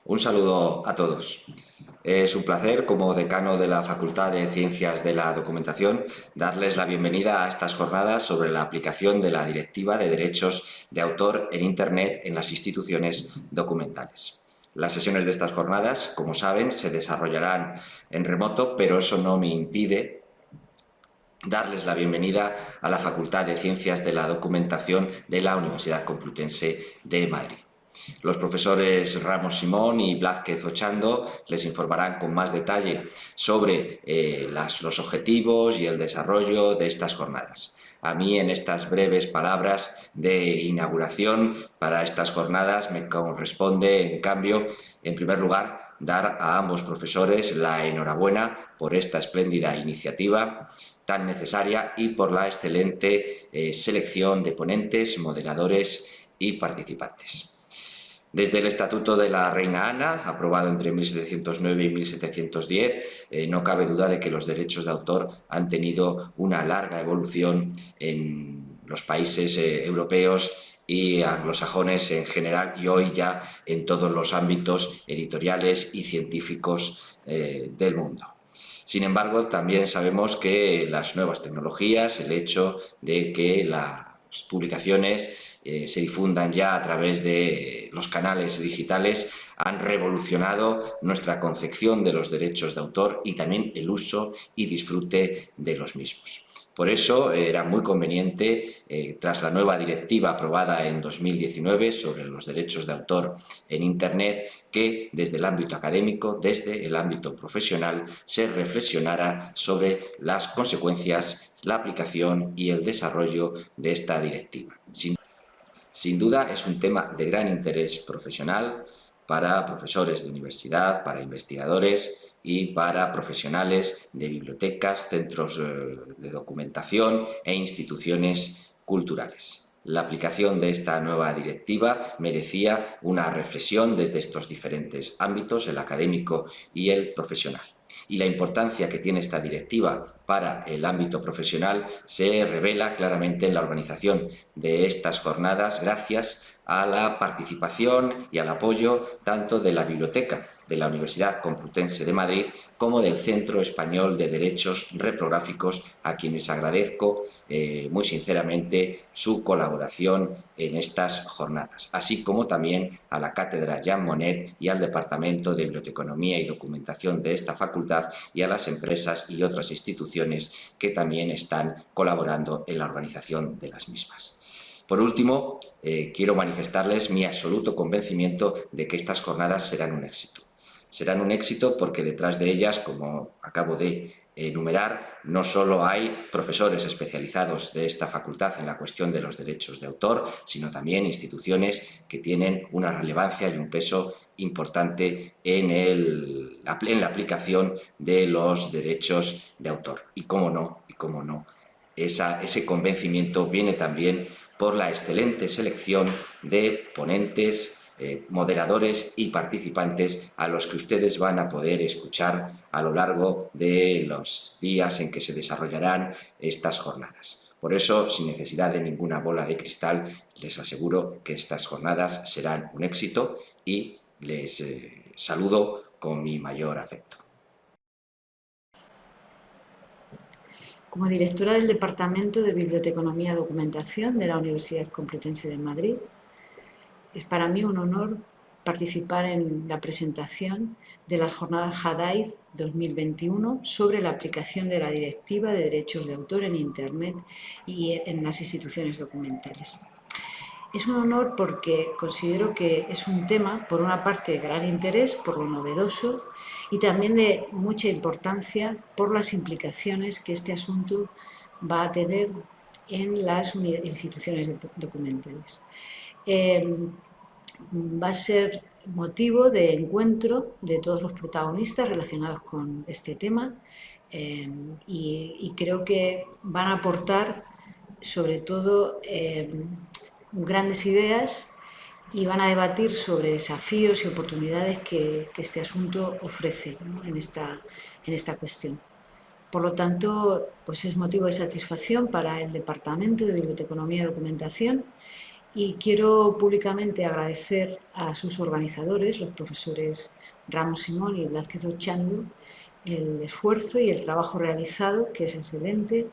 Un saludo a todos. Es un placer, como decano de la Facultad de Ciencias de la Documentación, darles la bienvenida a estas jornadas sobre la aplicación de la Directiva de Derechos de Autor en Internet en las instituciones documentales. Las sesiones de estas jornadas, como saben, se desarrollarán en remoto, pero eso no me impide darles la bienvenida a la Facultad de Ciencias de la Documentación de la Universidad Complutense de Madrid. Los profesores Ramos Simón y Blázquez Ochando les informarán con más detalle sobre los objetivos y el desarrollo de estas jornadas. A mí, en estas breves palabras de inauguración para estas jornadas, me corresponde, en cambio, en primer lugar, dar a ambos profesores la enhorabuena por esta espléndida iniciativa tan necesaria y por la excelente selección de ponentes, moderadores y participantes. Desde el Estatuto de la Reina Ana, aprobado entre 1709 y 1710, no cabe duda de que los derechos de autor han tenido una larga evolución en los países europeos y anglosajones en general, y hoy ya en todos los ámbitos editoriales y científicos del mundo. Sin embargo, también sabemos que las nuevas tecnologías, el hecho de que las publicaciones se difundan ya a través de los canales digitales, han revolucionado nuestra concepción de los derechos de autor y también el uso y disfrute de los mismos. Por eso era muy conveniente, tras la nueva directiva aprobada en 2019 sobre los derechos de autor en Internet, que desde el ámbito académico, desde el ámbito profesional, se reflexionara sobre las consecuencias, la aplicación y el desarrollo de esta directiva. Sin duda es un tema de gran interés profesional para profesores de universidad, para investigadores y para profesionales de bibliotecas, centros de documentación e instituciones culturales. La aplicación de esta nueva directiva merecía una reflexión desde estos diferentes ámbitos, el académico y el profesional. Y la importancia que tiene esta directiva para el ámbito profesional se revela claramente en la organización de estas jornadas gracias a la participación y al apoyo tanto de la Biblioteca de la Universidad Complutense de Madrid como del Centro Español de Derechos Reprográficos, a quienes agradezco muy sinceramente su colaboración en estas jornadas, así como también a la Cátedra Jean Monnet y al Departamento de Biblioteconomía y Documentación de esta facultad y a las empresas y otras instituciones que también están colaborando en la organización de las mismas. Por último, quiero manifestarles mi absoluto convencimiento de que estas jornadas serán un éxito. Serán un éxito porque detrás de ellas, como acabo de enumerar, no solo hay profesores especializados de esta facultad en la cuestión de los derechos de autor, sino también instituciones que tienen una relevancia y un peso importante en la aplicación de los derechos de autor. Y cómo no, ese convencimiento viene también por la excelente selección de ponentes, moderadores y participantes a los que ustedes van a poder escuchar a lo largo de los días en que se desarrollarán estas jornadas. Por eso, sin necesidad de ninguna bola de cristal, les aseguro que estas jornadas serán un éxito y les saludo con mi mayor afecto. Como directora del Departamento de Biblioteconomía y Documentación de la Universidad Complutense de Madrid, es para mí un honor participar en la presentación de las jornadas JADAID 2021 sobre la aplicación de la Directiva de Derechos de Autor en Internet y en las instituciones documentales. Es un honor porque considero que es un tema, por una parte, de gran interés por lo novedoso y también de mucha importancia por las implicaciones que este asunto va a tener en las instituciones documentales. Va a ser motivo de encuentro de todos los protagonistas relacionados con este tema y creo que van a aportar sobre todo grandes ideas y van a debatir sobre desafíos y oportunidades que este asunto ofrece, ¿no? en esta cuestión. Por lo tanto, pues es motivo de satisfacción para el Departamento de Biblioteconomía y Documentación y quiero públicamente agradecer a sus organizadores, los profesores Ramos Simón y Blázquez Ochando, el esfuerzo y el trabajo realizado, que es excelente,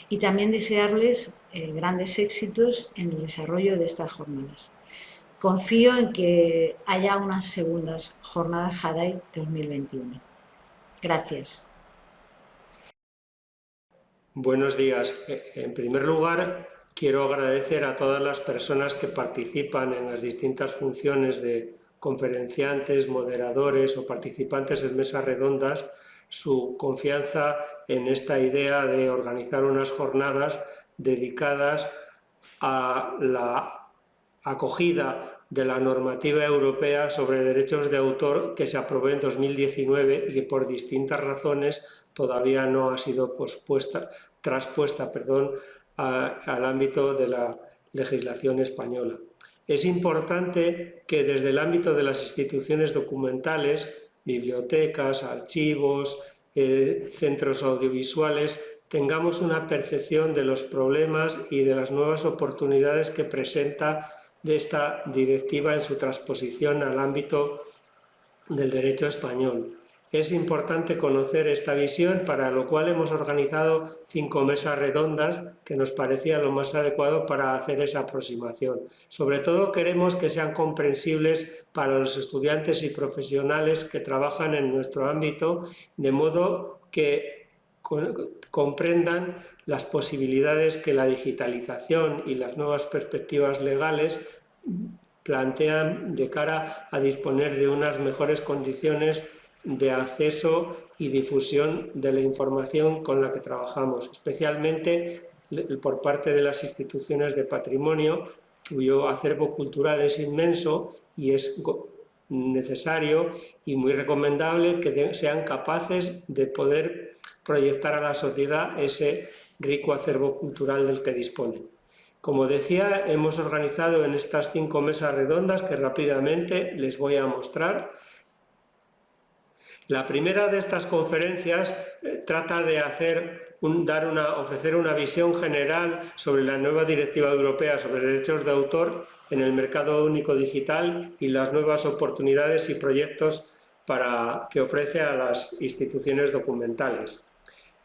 y también desearles grandes éxitos en el desarrollo de estas jornadas. Confío en que haya unas segundas jornadas JADAI 2021. Gracias. Buenos días. En primer lugar, quiero agradecer a todas las personas que participan en las distintas funciones de conferenciantes, moderadores o participantes en mesas redondas su confianza en esta idea de organizar unas jornadas dedicadas a la acogida de la normativa europea sobre derechos de autor que se aprobó en 2019 y que por distintas razones todavía no ha sido traspuesta al ámbito de la legislación española. Es importante que desde el ámbito de las instituciones documentales, bibliotecas, archivos, centros audiovisuales, tengamos una percepción de los problemas y de las nuevas oportunidades que presenta esta directiva en su transposición al ámbito del derecho español. Es importante conocer esta visión, para lo cual hemos organizado 5 mesas redondas que nos parecía lo más adecuado para hacer esa aproximación. Sobre todo queremos que sean comprensibles para los estudiantes y profesionales que trabajan en nuestro ámbito, de modo que comprendan las posibilidades que la digitalización y las nuevas perspectivas legales plantean de cara a disponer de unas mejores condiciones de acceso y difusión de la información con la que trabajamos, especialmente por parte de las instituciones de patrimonio, cuyo acervo cultural es inmenso y es necesario y muy recomendable que sean capaces de poder proyectar a la sociedad ese rico acervo cultural del que disponen. Como decía, hemos organizado en estas 5 mesas redondas que rápidamente les voy a mostrar. La primera de estas conferencias trata de ofrecer una visión general sobre la nueva Directiva Europea sobre Derechos de Autor en el mercado único digital y las nuevas oportunidades y proyectos que ofrece a las instituciones documentales.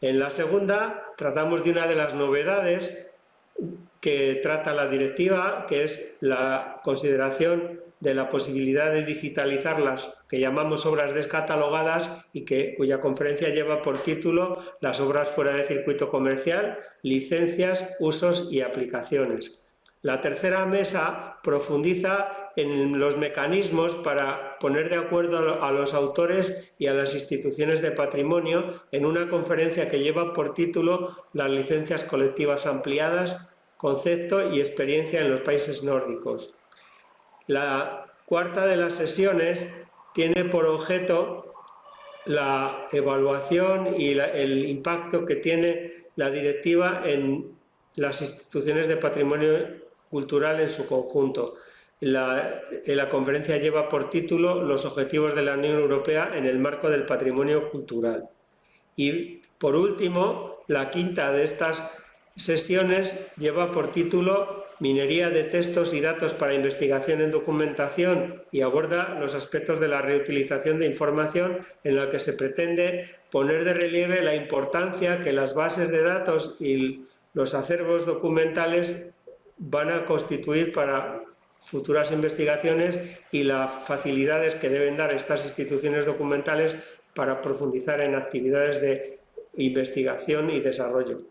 En la segunda tratamos de una de las novedades que trata la directiva, que es la consideración de la posibilidad de digitalizar las que llamamos obras descatalogadas y cuya conferencia lleva por título Las obras fuera de circuito comercial, licencias, usos y aplicaciones. La tercera mesa profundiza en los mecanismos para poner de acuerdo a los autores y a las instituciones de patrimonio en una conferencia que lleva por título Las licencias colectivas ampliadas, concepto y experiencia en los países nórdicos. La cuarta de las sesiones tiene por objeto la evaluación y el impacto que tiene la directiva en las instituciones de patrimonio cultural en su conjunto. La conferencia lleva por título Los objetivos de la Unión Europea en el marco del patrimonio cultural. Y por último, la quinta de estas sesiones lleva por título Minería de textos y datos para investigación en documentación y aborda los aspectos de la reutilización de información, en la que se pretende poner de relieve la importancia que las bases de datos y los acervos documentales van a constituir para futuras investigaciones y las facilidades que deben dar estas instituciones documentales para profundizar en actividades de investigación y desarrollo.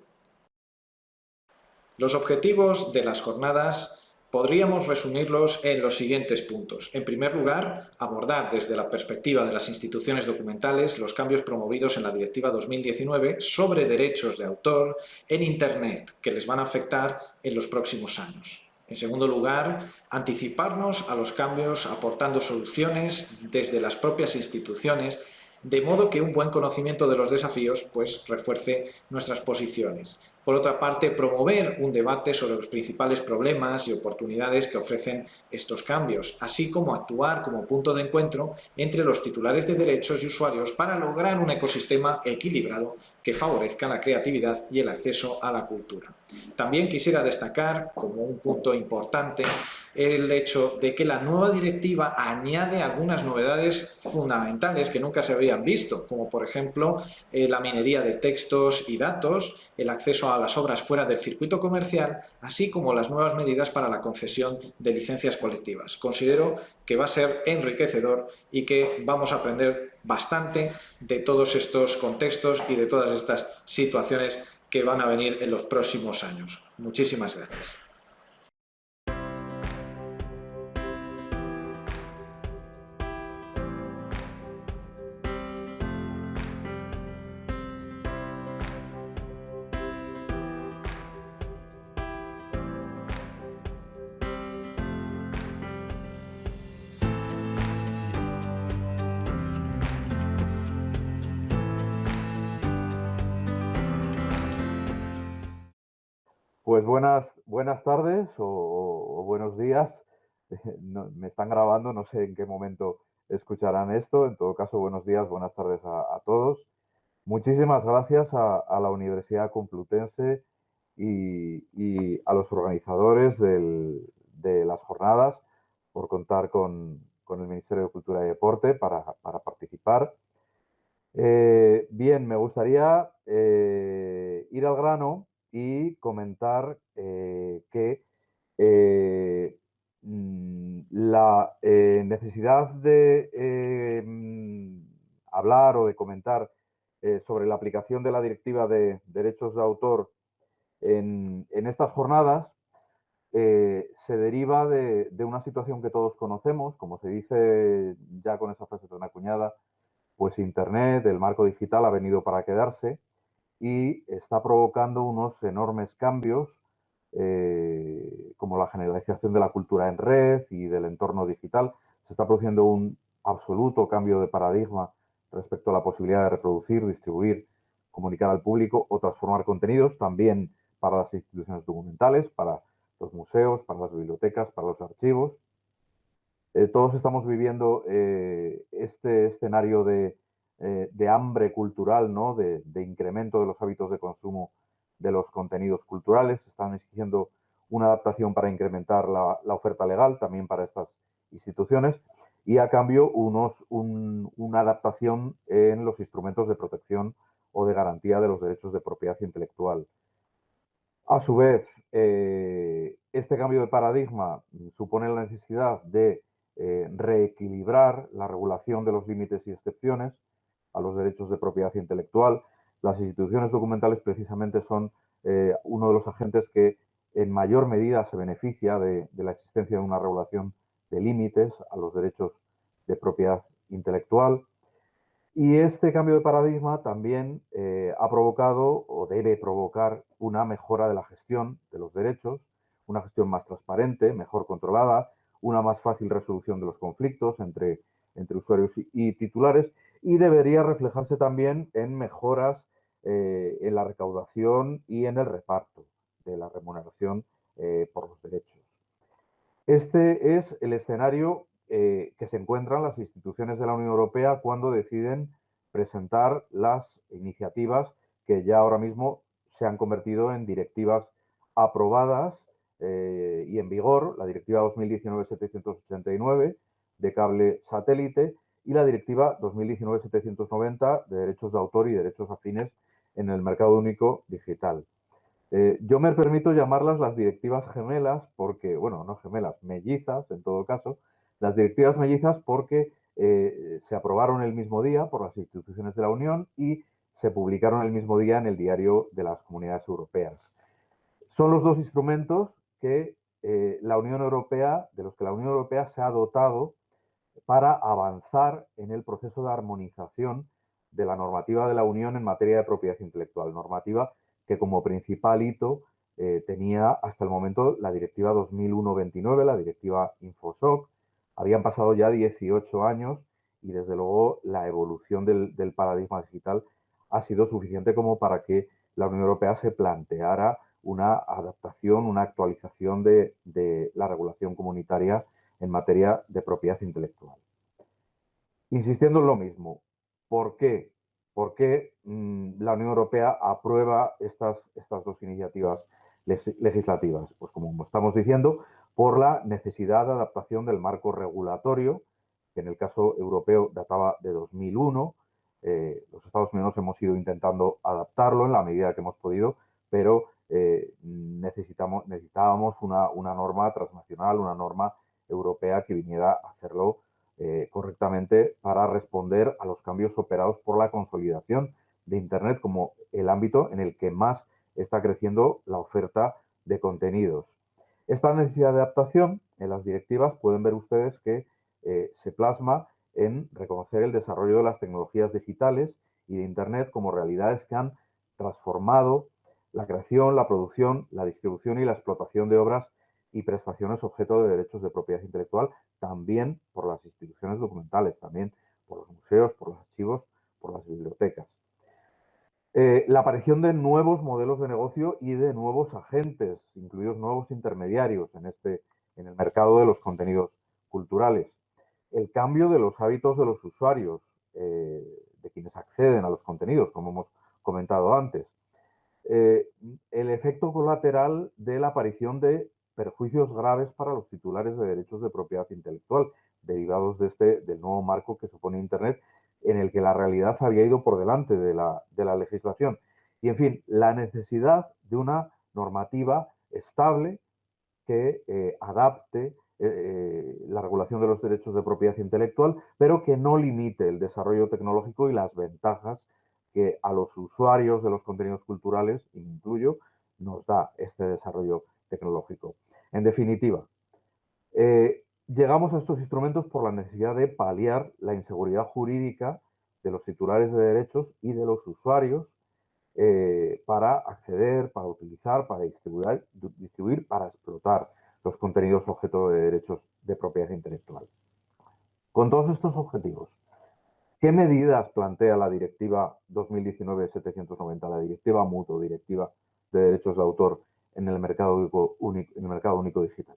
Los objetivos de las jornadas podríamos resumirlos en los siguientes puntos. En primer lugar, abordar desde la perspectiva de las instituciones documentales los cambios promovidos en la Directiva 2019 sobre derechos de autor en Internet, que les van a afectar en los próximos años. En segundo lugar, anticiparnos a los cambios aportando soluciones desde las propias instituciones, de modo que un buen conocimiento de los desafíos refuerce nuestras posiciones. Por otra parte, promover un debate sobre los principales problemas y oportunidades que ofrecen estos cambios, así como actuar como punto de encuentro entre los titulares de derechos y usuarios para lograr un ecosistema equilibrado que favorezcan la creatividad y el acceso a la cultura. También quisiera destacar como un punto importante el hecho de que la nueva directiva añade algunas novedades fundamentales que nunca se habían visto, como por ejemplo la minería de textos y datos, el acceso a las obras fuera del circuito comercial, así como las nuevas medidas para la concesión de licencias colectivas. Considero que va a ser enriquecedor y que vamos a aprender bastante de todos estos contextos y de todas estas situaciones que van a venir en los próximos años. Muchísimas gracias. Pues buenas tardes o buenos días. Me están grabando, no sé en qué momento escucharán esto. En todo caso, buenos días, buenas tardes a todos. Muchísimas gracias a la Universidad Complutense y a los organizadores de las jornadas por contar con el Ministerio de Cultura y Deporte para participar. Bien, me gustaría ir al grano y comentar que la necesidad de hablar o de comentar sobre la aplicación de la Directiva de Derechos de Autor en estas jornadas se deriva de una situación que todos conocemos, como se dice ya con esa frase tan acuñada, pues Internet, el marco digital, ha venido para quedarse y está provocando unos enormes cambios, como la generalización de la cultura en red y del entorno digital. Se está produciendo un absoluto cambio de paradigma respecto a la posibilidad de reproducir, distribuir, comunicar al público o transformar contenidos, también para las instituciones documentales, para los museos, para las bibliotecas, para los archivos. Todos estamos viviendo este escenario de hambre cultural, ¿no? De incremento de los hábitos de consumo de los contenidos culturales. Están exigiendo una adaptación para incrementar la oferta legal también para estas instituciones y a cambio una adaptación en los instrumentos de protección o de garantía de los derechos de propiedad intelectual. A su vez, este cambio de paradigma supone la necesidad de reequilibrar la regulación de los límites y excepciones a los derechos de propiedad intelectual. Las instituciones documentales precisamente son uno de los agentes que en mayor medida se beneficia de la existencia de una regulación de límites a los derechos de propiedad intelectual. Y este cambio de paradigma también ha provocado o debe provocar una mejora de la gestión de los derechos, una gestión más transparente, mejor controlada, una más fácil resolución de los conflictos entre usuarios y titulares y debería reflejarse también en mejoras en la recaudación y en el reparto de la remuneración por los derechos. Este es el escenario que se encuentran las instituciones de la Unión Europea cuando deciden presentar las iniciativas que ya ahora mismo se han convertido en directivas aprobadas y en vigor, la Directiva 2019-789 de cable satélite y la Directiva 2019-790 de derechos de autor y derechos afines en el mercado único digital. Yo me permito llamarlas las directivas gemelas porque, bueno, no gemelas, mellizas en todo caso, las directivas mellizas porque se aprobaron el mismo día por las instituciones de la Unión y se publicaron el mismo día en el Diario de las Comunidades Europeas. Son los dos instrumentos que la Unión Europea, de los que la Unión Europea se ha dotado para avanzar en el proceso de armonización de la normativa de la Unión en materia de propiedad intelectual, normativa que como principal hito tenía hasta el momento la Directiva 2001-29, la Directiva Infosoc. Habían pasado ya 18 años y desde luego la evolución del paradigma digital ha sido suficiente como para que la Unión Europea se planteara una adaptación, una actualización de la regulación comunitaria en materia de propiedad intelectual. Insistiendo en lo mismo, ¿por qué porque la Unión Europea aprueba estas dos iniciativas legislativas. Pues como estamos diciendo, por la necesidad de adaptación del marco regulatorio, que en el caso europeo databa de 2001. Los Estados miembros hemos ido intentando adaptarlo en la medida que hemos podido, pero necesitábamos una norma transnacional, una norma europea que viniera a hacerlo correctamente para responder a los cambios operados por la consolidación de Internet como el ámbito en el que más está creciendo la oferta de contenidos. Esta necesidad de adaptación en las directivas pueden ver ustedes que se plasma en reconocer el desarrollo de las tecnologías digitales y de Internet como realidades que han transformado la creación, la producción, la distribución y la explotación de obras y prestaciones objeto de derechos de propiedad intelectual, también por las instituciones documentales, también por los museos, por los archivos, por las bibliotecas. La aparición de nuevos modelos de negocio y de nuevos agentes, incluidos nuevos intermediarios en el mercado de los contenidos culturales. El cambio de los hábitos de los usuarios, de quienes acceden a los contenidos, como hemos comentado antes. El efecto colateral de la aparición de perjuicios graves para los titulares de derechos de propiedad intelectual, derivados del nuevo marco que supone Internet, en el que la realidad había ido por delante de la legislación. Y, en fin, la necesidad de una normativa estable que adapte la regulación de los derechos de propiedad intelectual, pero que no limite el desarrollo tecnológico y las ventajas que a los usuarios de los contenidos culturales, incluyo, nos da este desarrollo tecnológico. En definitiva, llegamos a estos instrumentos por la necesidad de paliar la inseguridad jurídica de los titulares de derechos y de los usuarios para acceder, para utilizar, para distribuir, para explotar los contenidos objeto de derechos de propiedad intelectual. Con todos estos objetivos, ¿qué medidas plantea la Directiva 2019-790, la Directiva MUT o Directiva de Derechos de Autor en el mercado único digital?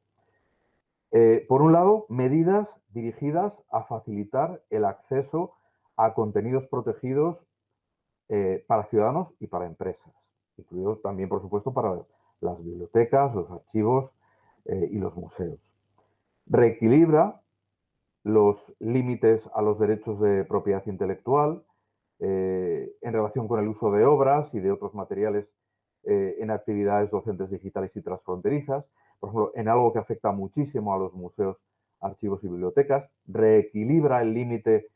Por un lado, medidas dirigidas a facilitar el acceso a contenidos protegidos para ciudadanos y para empresas, incluido también, por supuesto, para las bibliotecas, los archivos y los museos. Reequilibra los límites a los derechos de propiedad intelectual en relación con el uso de obras y de otros materiales en actividades docentes digitales y transfronterizas, por ejemplo, en algo que afecta muchísimo a los museos, archivos y bibliotecas. Reequilibra el límite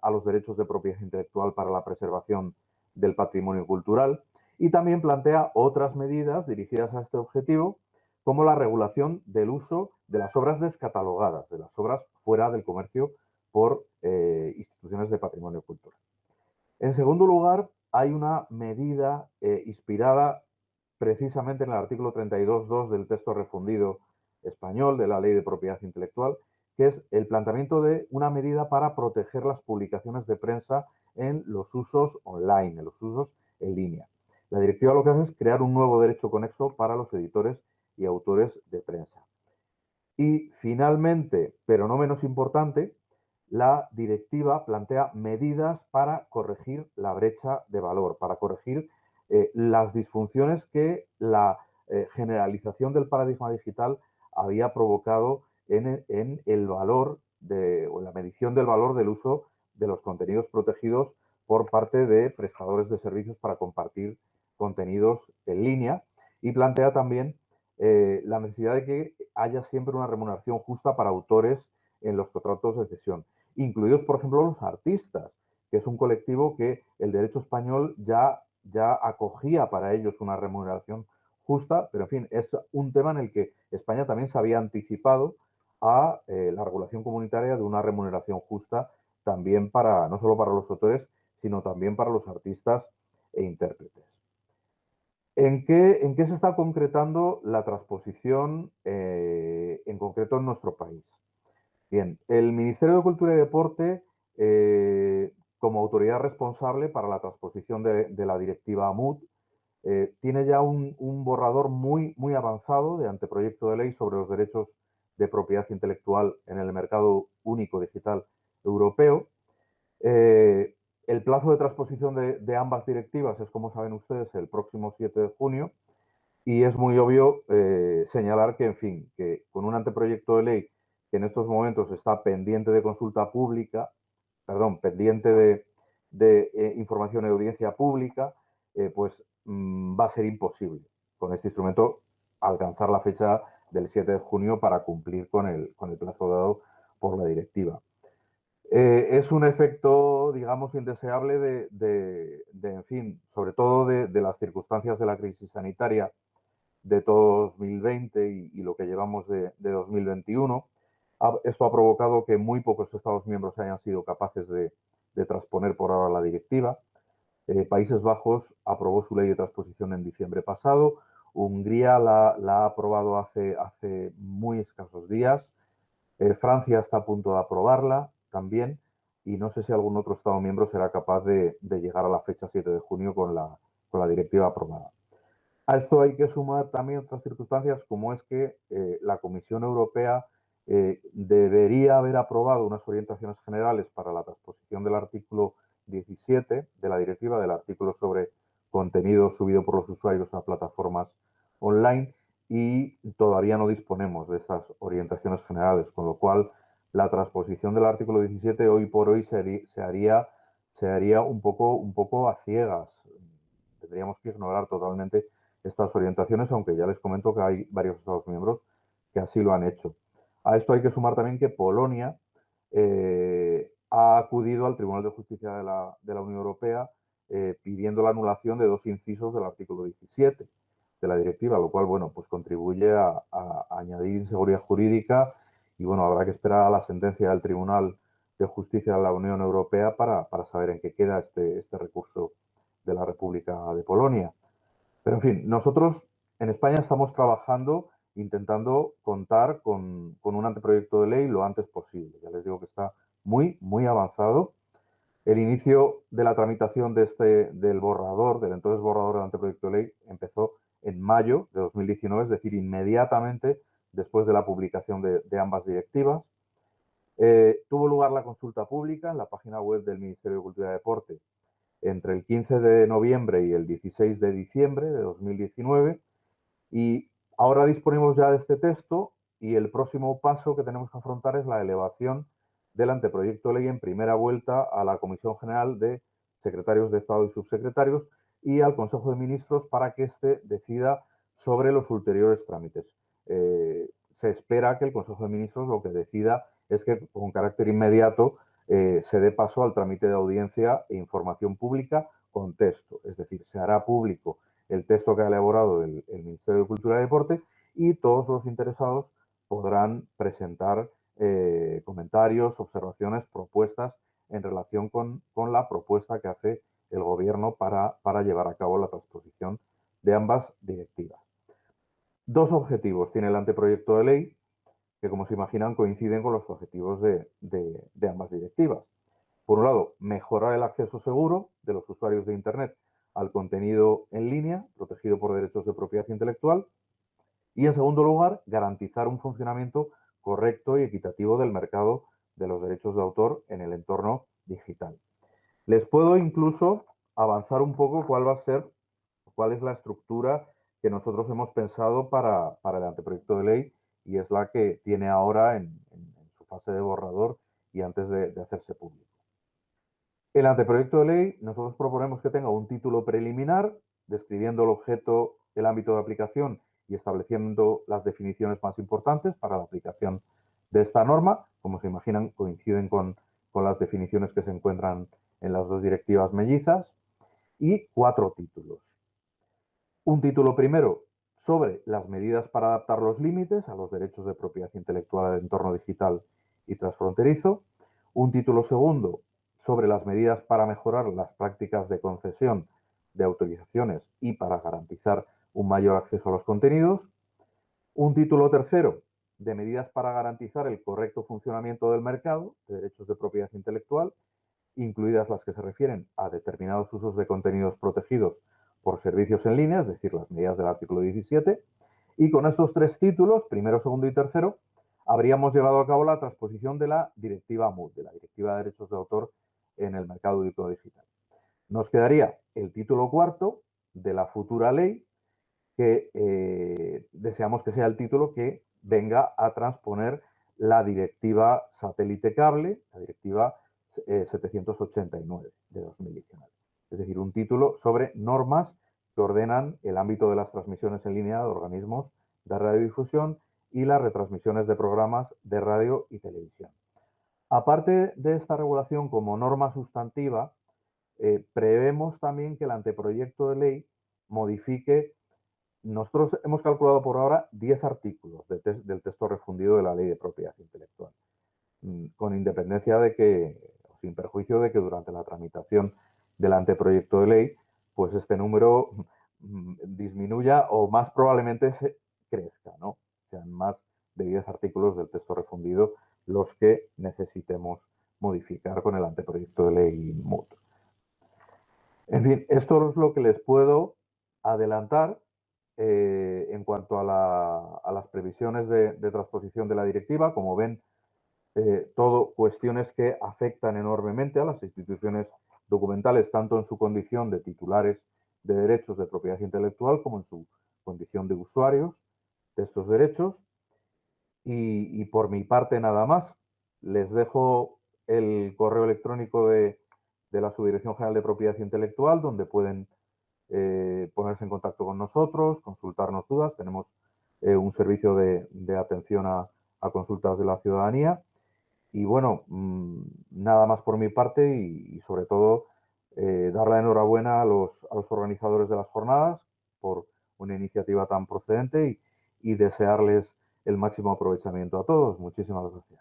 a los derechos de propiedad intelectual para la preservación del patrimonio cultural y también plantea otras medidas dirigidas a este objetivo, como la regulación del uso de las obras descatalogadas, de las obras fuera del comercio por instituciones de patrimonio cultural. En segundo lugar, hay una medida inspirada precisamente en el artículo 32.2 del texto refundido español de la Ley de Propiedad Intelectual, que es el planteamiento de una medida para proteger las publicaciones de prensa en los usos online, en los usos en línea. La directiva lo que hace es crear un nuevo derecho conexo para los editores y autores de prensa. Y finalmente, pero no menos importante, la directiva plantea medidas para corregir la brecha de valor, para corregir las disfunciones que la generalización del paradigma digital había provocado en el valor o en la medición del valor del uso de los contenidos protegidos por parte de prestadores de servicios para compartir contenidos en línea, y plantea también la necesidad de que haya siempre una remuneración justa para autores en los contratos de cesión, incluidos, por ejemplo, los artistas, que es un colectivo que el derecho español ya acogía para ellos una remuneración justa, pero en fin, es un tema en el que España también se había anticipado a la regulación comunitaria de una remuneración justa también para, no solo para los autores, sino también para los artistas e intérpretes. ¿En qué se está concretando la transposición en concreto en nuestro país? Bien, el Ministerio de Cultura y Deporte, como autoridad responsable para la transposición de la directiva MUT, tiene ya un borrador muy avanzado de anteproyecto de ley sobre los derechos de propiedad intelectual en el mercado único digital europeo. El plazo de transposición de ambas directivas es, como saben ustedes, el próximo 7 de junio y es muy obvio señalar que, en fin, que con un anteproyecto de ley que en estos momentos está pendiente de consulta pública, perdón, pendiente de información y audiencia pública, pues va a ser imposible con este instrumento alcanzar la fecha del 7 de junio para cumplir con el plazo dado por la directiva. Es un efecto, digamos, indeseable en fin, sobre todo de las circunstancias de la crisis sanitaria de todo 2020 y lo que llevamos de 2021. Esto ha provocado que muy pocos Estados miembros hayan sido capaces de transponer por ahora la directiva. Países Bajos aprobó su ley de transposición en diciembre pasado. Hungría la ha aprobado hace muy escasos días. Francia está a punto de aprobarla también y no sé si algún otro Estado miembro será capaz de llegar a la fecha 7 de junio con la directiva aprobada. A esto hay que sumar también otras circunstancias, como es que la Comisión Europea debería haber aprobado unas orientaciones generales para la transposición del artículo 17 de la directiva, del artículo sobre contenido subido por los usuarios a plataformas online, y todavía no disponemos de esas orientaciones generales, con lo cual la transposición del artículo 17 hoy por hoy se haría un poco a ciegas. Tendríamos que ignorar totalmente estas orientaciones, aunque ya les comento que hay varios Estados miembros que así lo han hecho. A esto hay que sumar también que Polonia ha acudido al Tribunal de Justicia de la Unión Europea pidiendo la anulación de 2 incisos del artículo 17 de la directiva, lo cual, bueno, pues contribuye a añadir inseguridad jurídica y, bueno, habrá que esperar a la sentencia del Tribunal de Justicia de la Unión Europea para saber en qué queda este recurso de la República de Polonia. Pero, en fin, nosotros en España estamos trabajando, intentando contar con un anteproyecto de ley lo antes posible. Ya les digo que está muy, muy avanzado. El inicio de la tramitación del borrador, del entonces borrador del anteproyecto de ley, empezó en mayo de 2019, es decir, inmediatamente después de la publicación de ambas directivas. Tuvo lugar la consulta pública en la página web del Ministerio de Cultura y Deporte entre el 15 de noviembre y el 16 de diciembre de 2019 y ahora disponemos ya de este texto y el próximo paso que tenemos que afrontar es la elevación del anteproyecto de ley en primera vuelta a la Comisión General de Secretarios de Estado y Subsecretarios y al Consejo de Ministros para que éste decida sobre los ulteriores trámites. Se espera que el Consejo de Ministros lo que decida es que con carácter inmediato se dé paso al trámite de audiencia e información pública con texto, es decir, se hará público el texto que ha elaborado el Ministerio de Cultura y Deporte y todos los interesados podrán presentar comentarios, observaciones, propuestas en relación con la propuesta que hace el Gobierno para llevar a cabo la transposición de ambas directivas. 2 objetivos tiene el anteproyecto de ley que, como se imaginan, coinciden con los objetivos de ambas directivas. Por un lado, mejorar el acceso seguro de los usuarios de Internet al contenido en línea, protegido por derechos de propiedad intelectual. Y, en segundo lugar, garantizar un funcionamiento correcto y equitativo del mercado de los derechos de autor en el entorno digital. Les puedo incluso avanzar un poco cuál es la estructura que nosotros hemos pensado para el anteproyecto de ley y es la que tiene ahora en su fase de borrador y antes de hacerse público. El anteproyecto de ley, nosotros proponemos que tenga un título preliminar describiendo el objeto, el ámbito de aplicación y estableciendo las definiciones más importantes para la aplicación de esta norma. Como se imaginan, coinciden con las definiciones que se encuentran en las 2 directivas mellizas. Y 4 títulos. Un título primero sobre las medidas para adaptar los límites a los derechos de propiedad intelectual del entorno digital y transfronterizo. Un título segundo sobre las medidas para mejorar las prácticas de concesión de autorizaciones y para garantizar un mayor acceso a los contenidos. Un título tercero de medidas para garantizar el correcto funcionamiento del mercado de derechos de propiedad intelectual, incluidas las que se refieren a determinados usos de contenidos protegidos por servicios en línea, es decir, las medidas del artículo 17. Y con estos 3 títulos, primero, segundo y tercero, habríamos llevado a cabo la transposición de la directiva MUD, de la Directiva de Derechos de Autor en el mercado único digital. Nos quedaría el título cuarto de la futura ley, que deseamos que sea el título que venga a transponer la directiva satélite cable, la directiva 789 de 2019. Es decir, un título sobre normas que ordenan el ámbito de las transmisiones en línea de organismos de radiodifusión y las retransmisiones de programas de radio y televisión. Aparte de esta regulación como norma sustantiva, prevemos también que el anteproyecto de ley modifique. Nosotros hemos calculado por ahora 10 artículos del texto refundido de la Ley de Propiedad Intelectual, con independencia de que, o sin perjuicio de que durante la tramitación del anteproyecto de ley, pues este número disminuya o más probablemente se crezca, ¿no? Sean más de 10 artículos del texto refundido los que necesitemos modificar con el anteproyecto de ley MUT. En fin, esto es lo que les puedo adelantar en cuanto a las previsiones de transposición de la directiva. Como ven, todo cuestiones que afectan enormemente a las instituciones documentales, tanto en su condición de titulares de derechos de propiedad intelectual como en su condición de usuarios de estos derechos. Y por mi parte nada más. Les dejo el correo electrónico de la Subdirección General de Propiedad Intelectual, donde pueden ponerse en contacto con nosotros, consultarnos dudas. Tenemos un servicio de atención a consultas de la ciudadanía. Y bueno, nada más por mi parte y sobre todo dar la enhorabuena a los organizadores de las jornadas por una iniciativa tan procedente y desearles el máximo aprovechamiento a todos. Muchísimas gracias.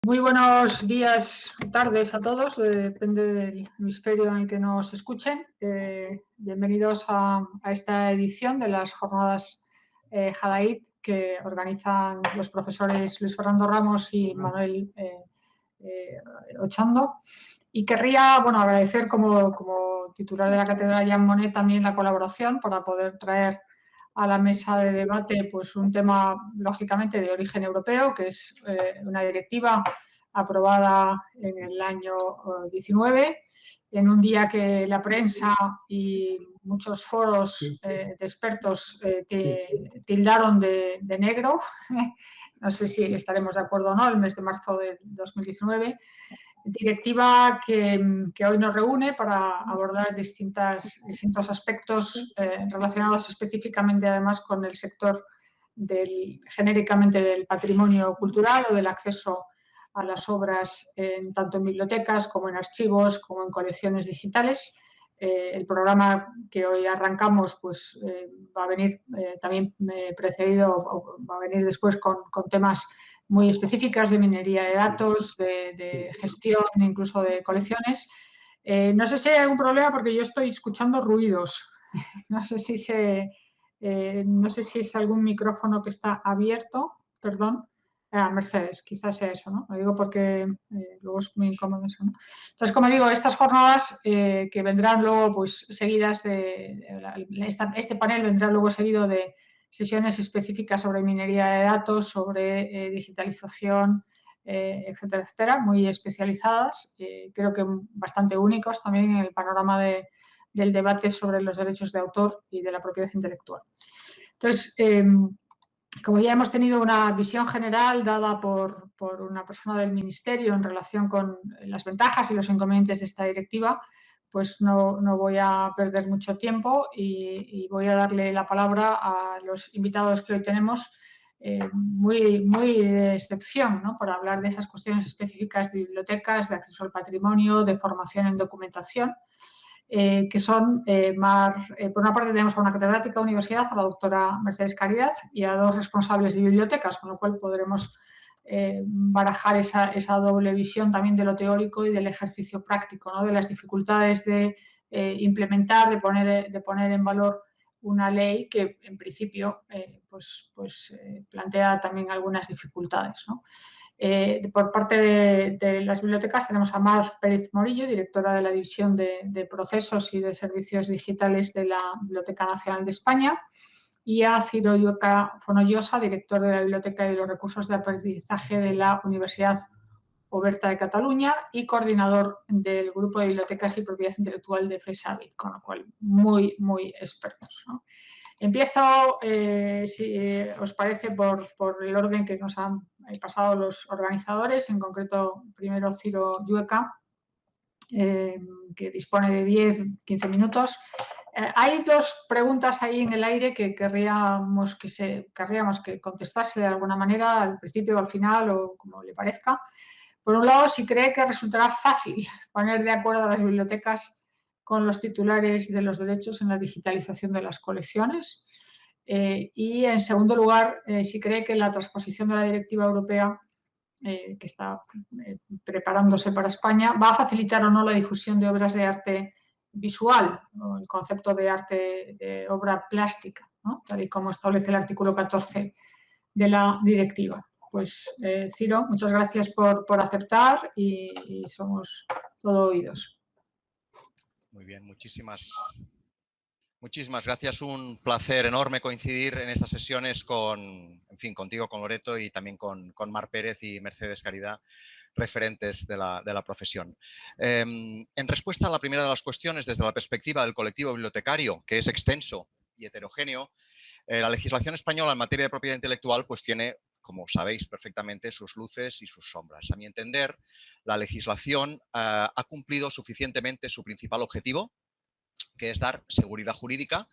Muy buenos días o tardes a todos, depende del hemisferio en el que nos escuchen. Bienvenidos a esta edición de las jornadas Jadaid que organizan los profesores Luis Fernando Ramos y Manuel Ochando. Y querría agradecer como titular de la cátedra Jean Monnet también la colaboración para poder traer a la mesa de debate pues un tema lógicamente de origen europeo, que es una directiva aprobada en el año 19, en un día que la prensa y muchos foros de expertos tildaron de negro. No sé si estaremos de acuerdo o no, el mes de marzo de 2019. Directiva que hoy nos reúne para abordar distintos aspectos relacionados específicamente además con el sector genéricamente del patrimonio cultural o del acceso a las obras tanto en bibliotecas como en archivos como en colecciones digitales. El programa que hoy arrancamos pues, va a venir también precedido o va a venir después con temas muy específicas de minería de datos, de gestión, incluso de colecciones. No sé si hay algún problema porque yo estoy escuchando ruidos. No sé si es algún micrófono que está abierto, perdón. Mercedes, quizás sea eso, ¿no? Lo digo porque luego es muy incómodo eso, ¿no? Entonces, como digo, estas jornadas que vendrán luego, pues, seguidas este panel vendrá luego seguido de sesiones específicas sobre minería de datos, sobre digitalización, etcétera, etcétera, muy especializadas, creo que bastante únicos también en el panorama del debate sobre los derechos de autor y de la propiedad intelectual. Entonces, como ya hemos tenido una visión general dada por una persona del Ministerio en relación con las ventajas y los inconvenientes de esta directiva, pues no voy a perder mucho tiempo y voy a darle la palabra a los invitados que hoy tenemos, muy de excepción, ¿no? Para hablar de esas cuestiones específicas de bibliotecas, de acceso al patrimonio, de formación en documentación. Que son, por una parte tenemos a una catedrática de universidad, a la doctora Mercedes Caridad, y a dos responsables de bibliotecas, con lo cual podremos barajar esa doble visión también de lo teórico y del ejercicio práctico, ¿no? De las dificultades de implementar, de poner en valor una ley que en principio plantea también algunas dificultades, ¿no? Por parte de las bibliotecas tenemos a Mar Pérez Morillo, directora de la División de Procesos y de Servicios Digitales de la Biblioteca Nacional de España, y a Ciro Llueca Fonollosa, director de la Biblioteca y de los Recursos de Aprendizaje de la Universidad Oberta de Cataluña y coordinador del Grupo de Bibliotecas y Propiedad Intelectual de FESABIT, con lo cual muy, muy expertos, ¿no? Empiezo, si os parece, por el orden que nos han pasado los organizadores, en concreto primero Ciro Llueca, que dispone de 10-15 minutos. Hay dos preguntas ahí en el aire que querríamos que contestase de alguna manera, al principio o al final, o como le parezca. Por un lado, si cree que resultará fácil poner de acuerdo a las bibliotecas con los titulares de los derechos en la digitalización de las colecciones. Y, en segundo lugar, si cree que la transposición de la Directiva Europea que está preparándose para España va a facilitar o no la difusión de obras de arte visual, o el concepto de arte de obra plástica, ¿no? Tal y como establece el artículo 14 de la directiva. Pues Ciro, muchas gracias por aceptar y somos todo oídos. Muy bien, muchísimas gracias. Un placer enorme coincidir en estas sesiones contigo, con Loreto y también con Mar Pérez y Mercedes Caridad, referentes de la profesión. En respuesta a la primera de las cuestiones, desde la perspectiva del colectivo bibliotecario, que es extenso y heterogéneo, la legislación española en materia de propiedad intelectual pues tiene, como sabéis perfectamente, sus luces y sus sombras. A mi entender, la legislación ha cumplido suficientemente su principal objetivo, que es dar seguridad jurídica,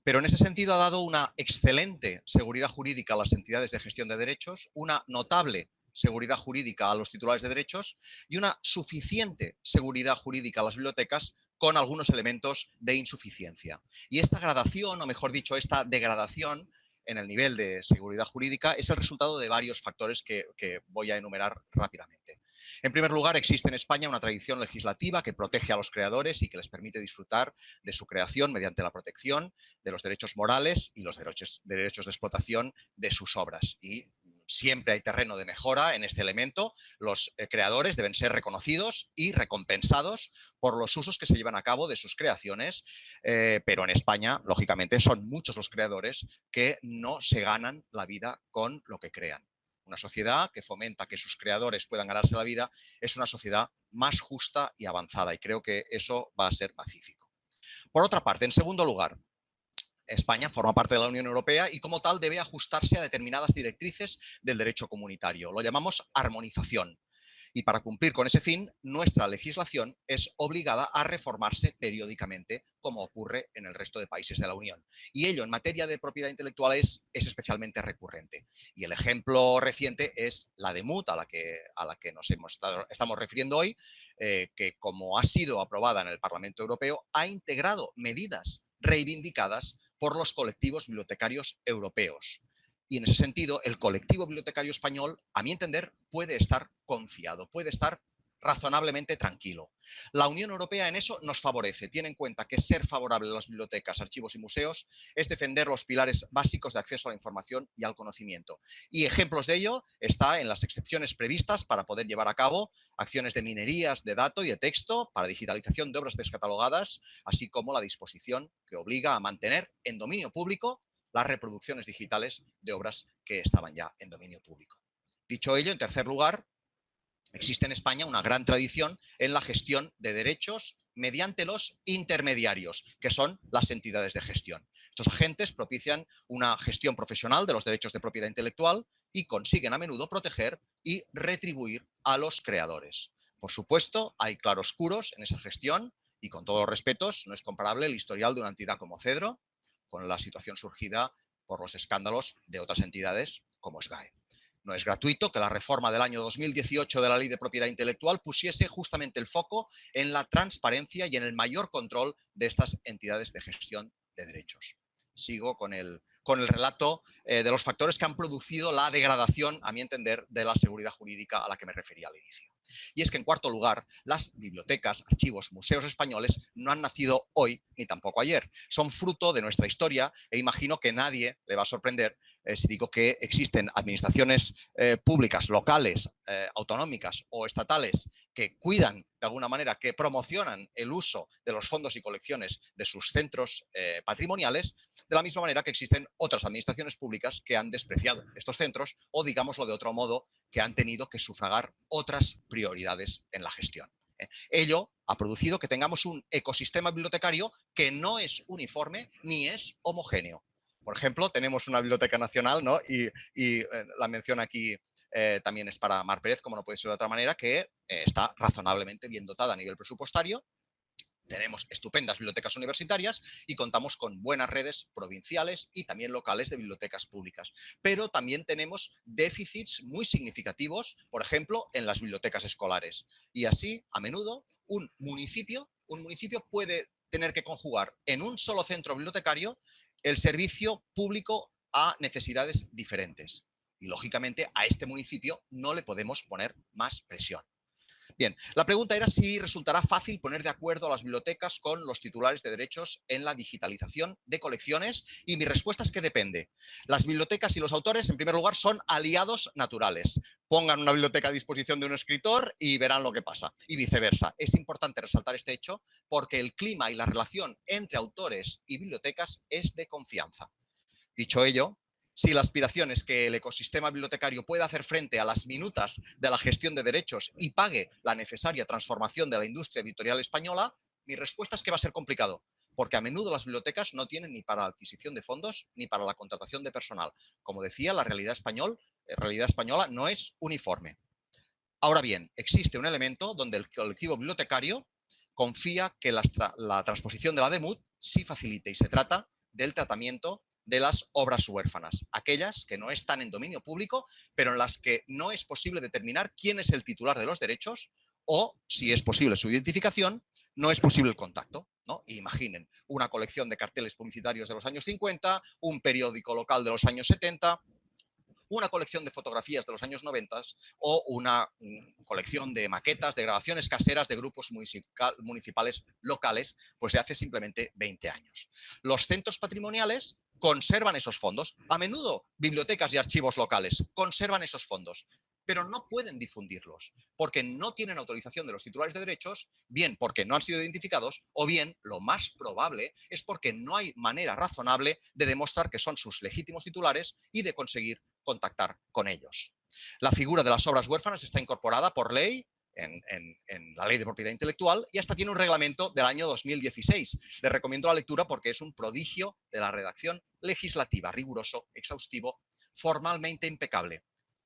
pero en ese sentido ha dado una excelente seguridad jurídica a las entidades de gestión de derechos, una notable seguridad jurídica a los titulares de derechos y una suficiente seguridad jurídica a las bibliotecas con algunos elementos de insuficiencia. Y esta gradación, o mejor dicho, esta degradación en el nivel de seguridad jurídica es el resultado de varios factores que voy a enumerar rápidamente. En primer lugar, existe en España una tradición legislativa que protege a los creadores y que les permite disfrutar de su creación mediante la protección de los derechos morales y los derechos de explotación de sus obras. Y siempre hay terreno de mejora en este elemento. Los creadores deben ser reconocidos y recompensados por los usos que se llevan a cabo de sus creaciones, pero en España, lógicamente, son muchos los creadores que no se ganan la vida con lo que crean. Una sociedad que fomenta que sus creadores puedan ganarse la vida es una sociedad más justa y avanzada, y creo que eso va a ser pacífico. Por otra parte, en segundo lugar, España forma parte de la Unión Europea y como tal debe ajustarse a determinadas directrices del derecho comunitario. Lo llamamos armonización. Y para cumplir con ese fin, nuestra legislación es obligada a reformarse periódicamente, como ocurre en el resto de países de la Unión. Y ello en materia de propiedad intelectual es especialmente recurrente. Y el ejemplo reciente es la DEMUT, a la que nos estamos refiriendo hoy, que como ha sido aprobada en el Parlamento Europeo, ha integrado medidas reivindicadas por los colectivos bibliotecarios europeos. Y en ese sentido, el colectivo bibliotecario español, a mi entender, puede estar confiado, puede estar razonablemente tranquilo. La Unión Europea en eso nos favorece. Tiene en cuenta que ser favorable a las bibliotecas, archivos y museos es defender los pilares básicos de acceso a la información y al conocimiento. Y ejemplos de ello está en las excepciones previstas para poder llevar a cabo acciones de minerías de datos y de texto para digitalización de obras descatalogadas, así como la disposición que obliga a mantener en dominio público las reproducciones digitales de obras que estaban ya en dominio público. Dicho ello, en tercer lugar, existe en España una gran tradición en la gestión de derechos mediante los intermediarios, que son las entidades de gestión. Estos agentes propician una gestión profesional de los derechos de propiedad intelectual y consiguen a menudo proteger y retribuir a los creadores. Por supuesto, hay claroscuros en esa gestión y, con todos los respetos, no es comparable el historial de una entidad como Cedro con la situación surgida por los escándalos de otras entidades como SGAE. No es gratuito que la reforma del año 2018 de la Ley de Propiedad Intelectual pusiese justamente el foco en la transparencia y en el mayor control de estas entidades de gestión de derechos. Sigo con el relato de los factores que han producido la degradación, a mi entender, de la seguridad jurídica a la que me refería al inicio. Y es que, en cuarto lugar, las bibliotecas, archivos, museos españoles no han nacido hoy ni tampoco ayer. Son fruto de nuestra historia e imagino que nadie le va a sorprender si digo que existen administraciones públicas, locales, autonómicas o estatales que cuidan de alguna manera, que promocionan el uso de los fondos y colecciones de sus centros patrimoniales, de la misma manera que existen otras administraciones públicas que han despreciado estos centros o, digámoslo de otro modo, que han tenido que sufragar otras prioridades en la gestión. Ello ha producido que tengamos un ecosistema bibliotecario que no es uniforme ni es homogéneo. Por ejemplo, tenemos una biblioteca nacional, ¿no? y la mención aquí también es para Mar Pérez, como no puede ser de otra manera, que está razonablemente bien dotada a nivel presupuestario. Tenemos estupendas bibliotecas universitarias y contamos con buenas redes provinciales y también locales de bibliotecas públicas. Pero también tenemos déficits muy significativos, por ejemplo, en las bibliotecas escolares. Y así, a menudo, un municipio puede tener que conjugar en un solo centro bibliotecario el servicio público a necesidades diferentes. Y, lógicamente, a este municipio no le podemos poner más presión. Bien, la pregunta era si resultará fácil poner de acuerdo a las bibliotecas con los titulares de derechos en la digitalización de colecciones, y mi respuesta es que depende. Las bibliotecas y los autores, en primer lugar, son aliados naturales. Pongan una biblioteca a disposición de un escritor y verán lo que pasa, y viceversa. Es importante resaltar este hecho porque el clima y la relación entre autores y bibliotecas es de confianza. Dicho ello, si la aspiración es que el ecosistema bibliotecario pueda hacer frente a las minutas de la gestión de derechos y pague la necesaria transformación de la industria editorial española, mi respuesta es que va a ser complicado, porque a menudo las bibliotecas no tienen ni para la adquisición de fondos ni para la contratación de personal. Como decía, la realidad española no es uniforme. Ahora bien, existe un elemento donde el colectivo bibliotecario confía que la transposición de la DEMUT sí facilite, y se trata del tratamiento de las obras huérfanas, aquellas que no están en dominio público, pero en las que no es posible determinar quién es el titular de los derechos o, si es posible su identificación, no es posible el contacto, ¿no? Imaginen una colección de carteles publicitarios de los años 50, un periódico local de los años 70, una colección de fotografías de los años 90 o una colección de maquetas, de grabaciones caseras de grupos municipales locales, pues de hace simplemente 20 años. Los centros patrimoniales conservan esos fondos. A menudo bibliotecas y archivos locales conservan esos fondos, pero no pueden difundirlos porque no tienen autorización de los titulares de derechos, bien porque no han sido identificados o bien, lo más probable, es porque no hay manera razonable de demostrar que son sus legítimos titulares y de conseguir contactar con ellos. La figura de las obras huérfanas está incorporada por ley en la Ley de Propiedad Intelectual y hasta tiene un reglamento del año 2016. Les recomiendo la lectura porque es un prodigio de la redacción legislativa, riguroso, exhaustivo, formalmente impecable.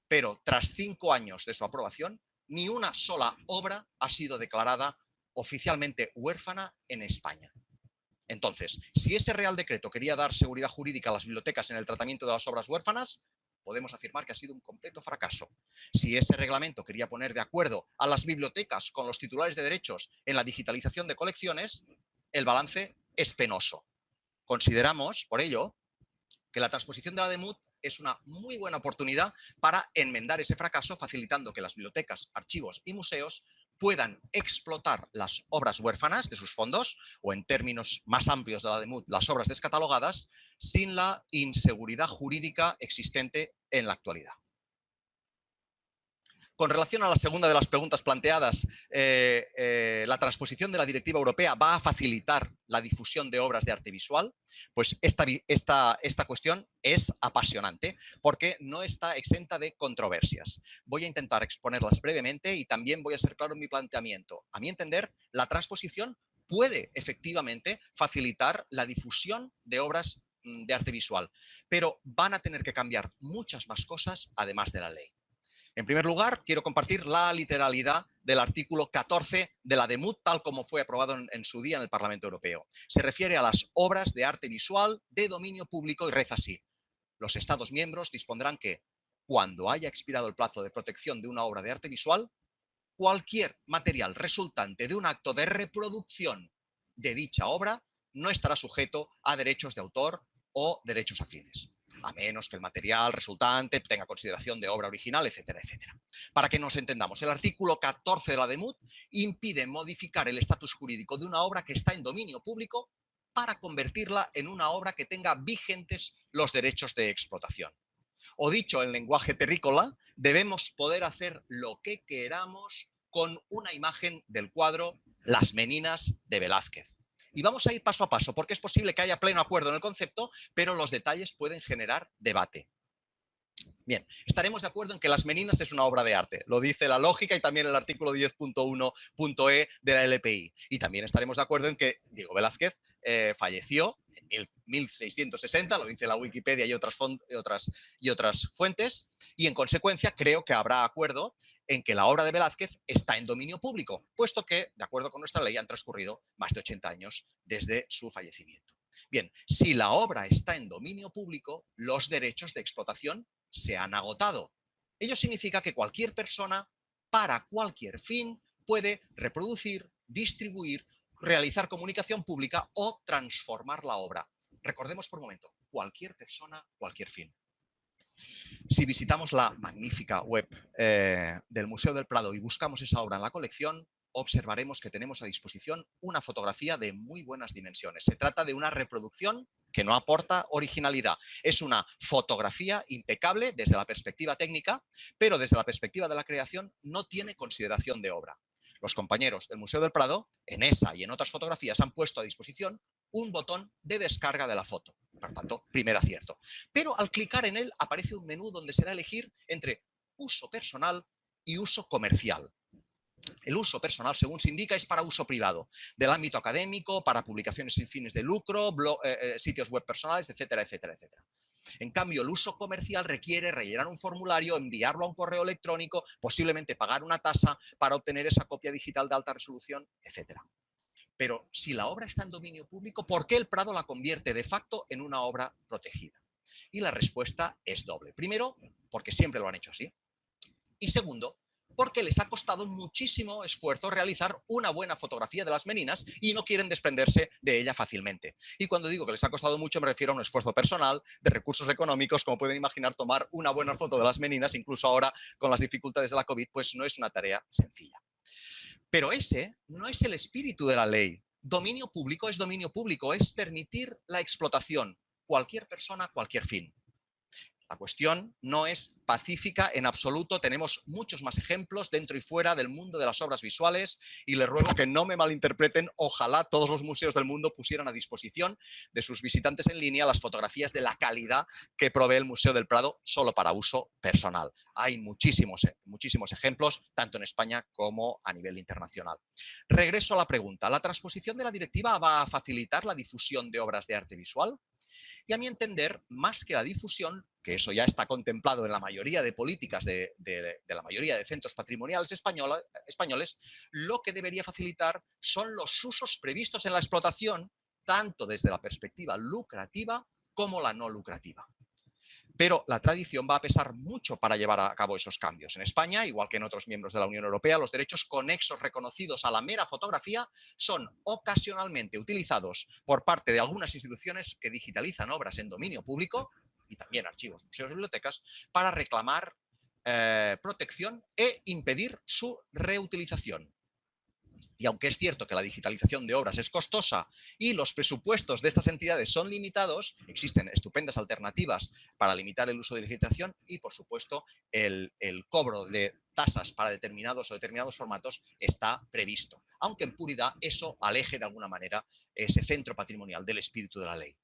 Pero tras 5 años de su aprobación, ni una sola obra ha sido declarada oficialmente huérfana en España. Entonces, si ese Real Decreto quería dar seguridad jurídica a las bibliotecas en el tratamiento de las obras huérfanas, podemos afirmar que ha sido un completo fracaso. Si ese reglamento quería poner de acuerdo a las bibliotecas con los titulares de derechos en la digitalización de colecciones, el balance es penoso. Consideramos, por ello, que la transposición de la DEMUT es una muy buena oportunidad para enmendar ese fracaso, facilitando que las bibliotecas, archivos y museos puedan explotar las obras huérfanas de sus fondos, o en términos más amplios de la DEMUT, las obras descatalogadas, sin la inseguridad jurídica existente en la actualidad. Con relación a la segunda de las preguntas planteadas, la transposición de la directiva europea va a facilitar la difusión de obras de arte visual. Pues esta cuestión es apasionante porque no está exenta de controversias. Voy a intentar exponerlas brevemente y también voy a ser claro en mi planteamiento. A mi entender, la transposición puede efectivamente facilitar la difusión de obras de arte visual, pero van a tener que cambiar muchas más cosas además de la ley. En primer lugar, quiero compartir la literalidad del artículo 14 de la DEMUT, tal como fue aprobado en su día en el Parlamento Europeo. Se refiere a las obras de arte visual de dominio público y reza así: los Estados miembros dispondrán que, cuando haya expirado el plazo de protección de una obra de arte visual, cualquier material resultante de un acto de reproducción de dicha obra no estará sujeto a derechos de autor o derechos afines, a menos que el material resultante tenga consideración de obra original, etcétera, etcétera. Para que nos entendamos, el artículo 14 de la DEMUT impide modificar el estatus jurídico de una obra que está en dominio público para convertirla en una obra que tenga vigentes los derechos de explotación. O dicho en lenguaje terrícola, debemos poder hacer lo que queramos con una imagen del cuadro Las Meninas de Velázquez. Y vamos a ir paso a paso, porque es posible que haya pleno acuerdo en el concepto, pero los detalles pueden generar debate. Bien, estaremos de acuerdo en que Las Meninas es una obra de arte, lo dice la lógica y también el artículo 10.1.e de la LPI. Y también estaremos de acuerdo en que Diego Velázquez falleció en 1660, lo dice la Wikipedia y otras fuentes, y en consecuencia creo que habrá acuerdo en que la obra de Velázquez está en dominio público, puesto que, de acuerdo con nuestra ley, han transcurrido más de 80 años desde su fallecimiento. Bien, si la obra está en dominio público, los derechos de explotación se han agotado. Ello significa que cualquier persona, para cualquier fin, puede reproducir, distribuir, realizar comunicación pública o transformar la obra. Recordemos por un momento, cualquier persona, cualquier fin. Si visitamos la magnífica web del Museo del Prado y buscamos esa obra en la colección, observaremos que tenemos a disposición una fotografía de muy buenas dimensiones. Se trata de una reproducción que no aporta originalidad. Es una fotografía impecable desde la perspectiva técnica, pero desde la perspectiva de la creación no tiene consideración de obra. Los compañeros del Museo del Prado, en esa y en otras fotografías, han puesto a disposición un botón de descarga de la foto. Por tanto, primer acierto. Pero al clicar en él aparece un menú donde se da a elegir entre uso personal y uso comercial. El uso personal, según se indica, es para uso privado, del ámbito académico, para publicaciones sin fines de lucro, sitios web personales, etcétera, etcétera, etcétera. En cambio, el uso comercial requiere rellenar un formulario, enviarlo a un correo electrónico, posiblemente pagar una tasa para obtener esa copia digital de alta resolución, etcétera. Pero si la obra está en dominio público, ¿por qué el Prado la convierte de facto en una obra protegida? Y la respuesta es doble. Primero, porque siempre lo han hecho así. Y segundo, porque les ha costado muchísimo esfuerzo realizar una buena fotografía de las Meninas y no quieren desprenderse de ella fácilmente. Y cuando digo que les ha costado mucho me refiero a un esfuerzo personal, de recursos económicos. Como pueden imaginar, tomar una buena foto de las Meninas, incluso ahora con las dificultades de la COVID, pues no es una tarea sencilla. Pero ese no es el espíritu de la ley. Dominio público, es permitir la explotación. Cualquier persona, cualquier fin. La cuestión no es pacífica en absoluto, tenemos muchos más ejemplos dentro y fuera del mundo de las obras visuales y les ruego que no me malinterpreten, ojalá todos los museos del mundo pusieran a disposición de sus visitantes en línea las fotografías de la calidad que provee el Museo del Prado solo para uso personal. Hay muchísimos ejemplos, tanto en España como a nivel internacional. Regreso a la pregunta, ¿la transposición de la directiva va a facilitar la difusión de obras de arte visual? Y a mi entender, más que la difusión, que eso ya está contemplado en la mayoría de políticas de la mayoría de centros patrimoniales españoles, lo que debería facilitar son los usos previstos en la explotación, tanto desde la perspectiva lucrativa como la no lucrativa. Pero la tradición va a pesar mucho para llevar a cabo esos cambios. En España, igual que en otros miembros de la Unión Europea, los derechos conexos reconocidos a la mera fotografía son ocasionalmente utilizados por parte de algunas instituciones que digitalizan obras en dominio público y también archivos, museos y bibliotecas para reclamar protección e impedir su reutilización. Y aunque es cierto que la digitalización de obras es costosa y los presupuestos de estas entidades son limitados, existen estupendas alternativas para limitar el uso de digitalización y, por supuesto, el cobro de tasas para determinados formatos está previsto, aunque en puridad eso aleje de alguna manera ese centro patrimonial del espíritu de la ley.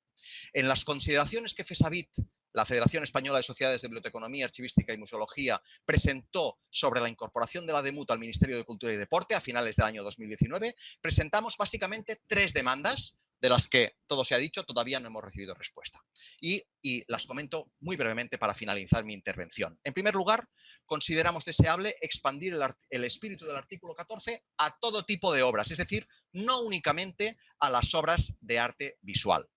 En las consideraciones que FESABIT, la Federación Española de Sociedades de Biblioteconomía, Archivística y Museología, presentó sobre la incorporación de la DEMUT al Ministerio de Cultura y Deporte a finales del año 2019, presentamos básicamente 3 demandas, de las que, todo se ha dicho, todavía no hemos recibido respuesta. Y las comento muy brevemente para finalizar mi intervención. En primer lugar, consideramos deseable expandir el espíritu del artículo 14 a todo tipo de obras, es decir, no únicamente a las obras de arte visual.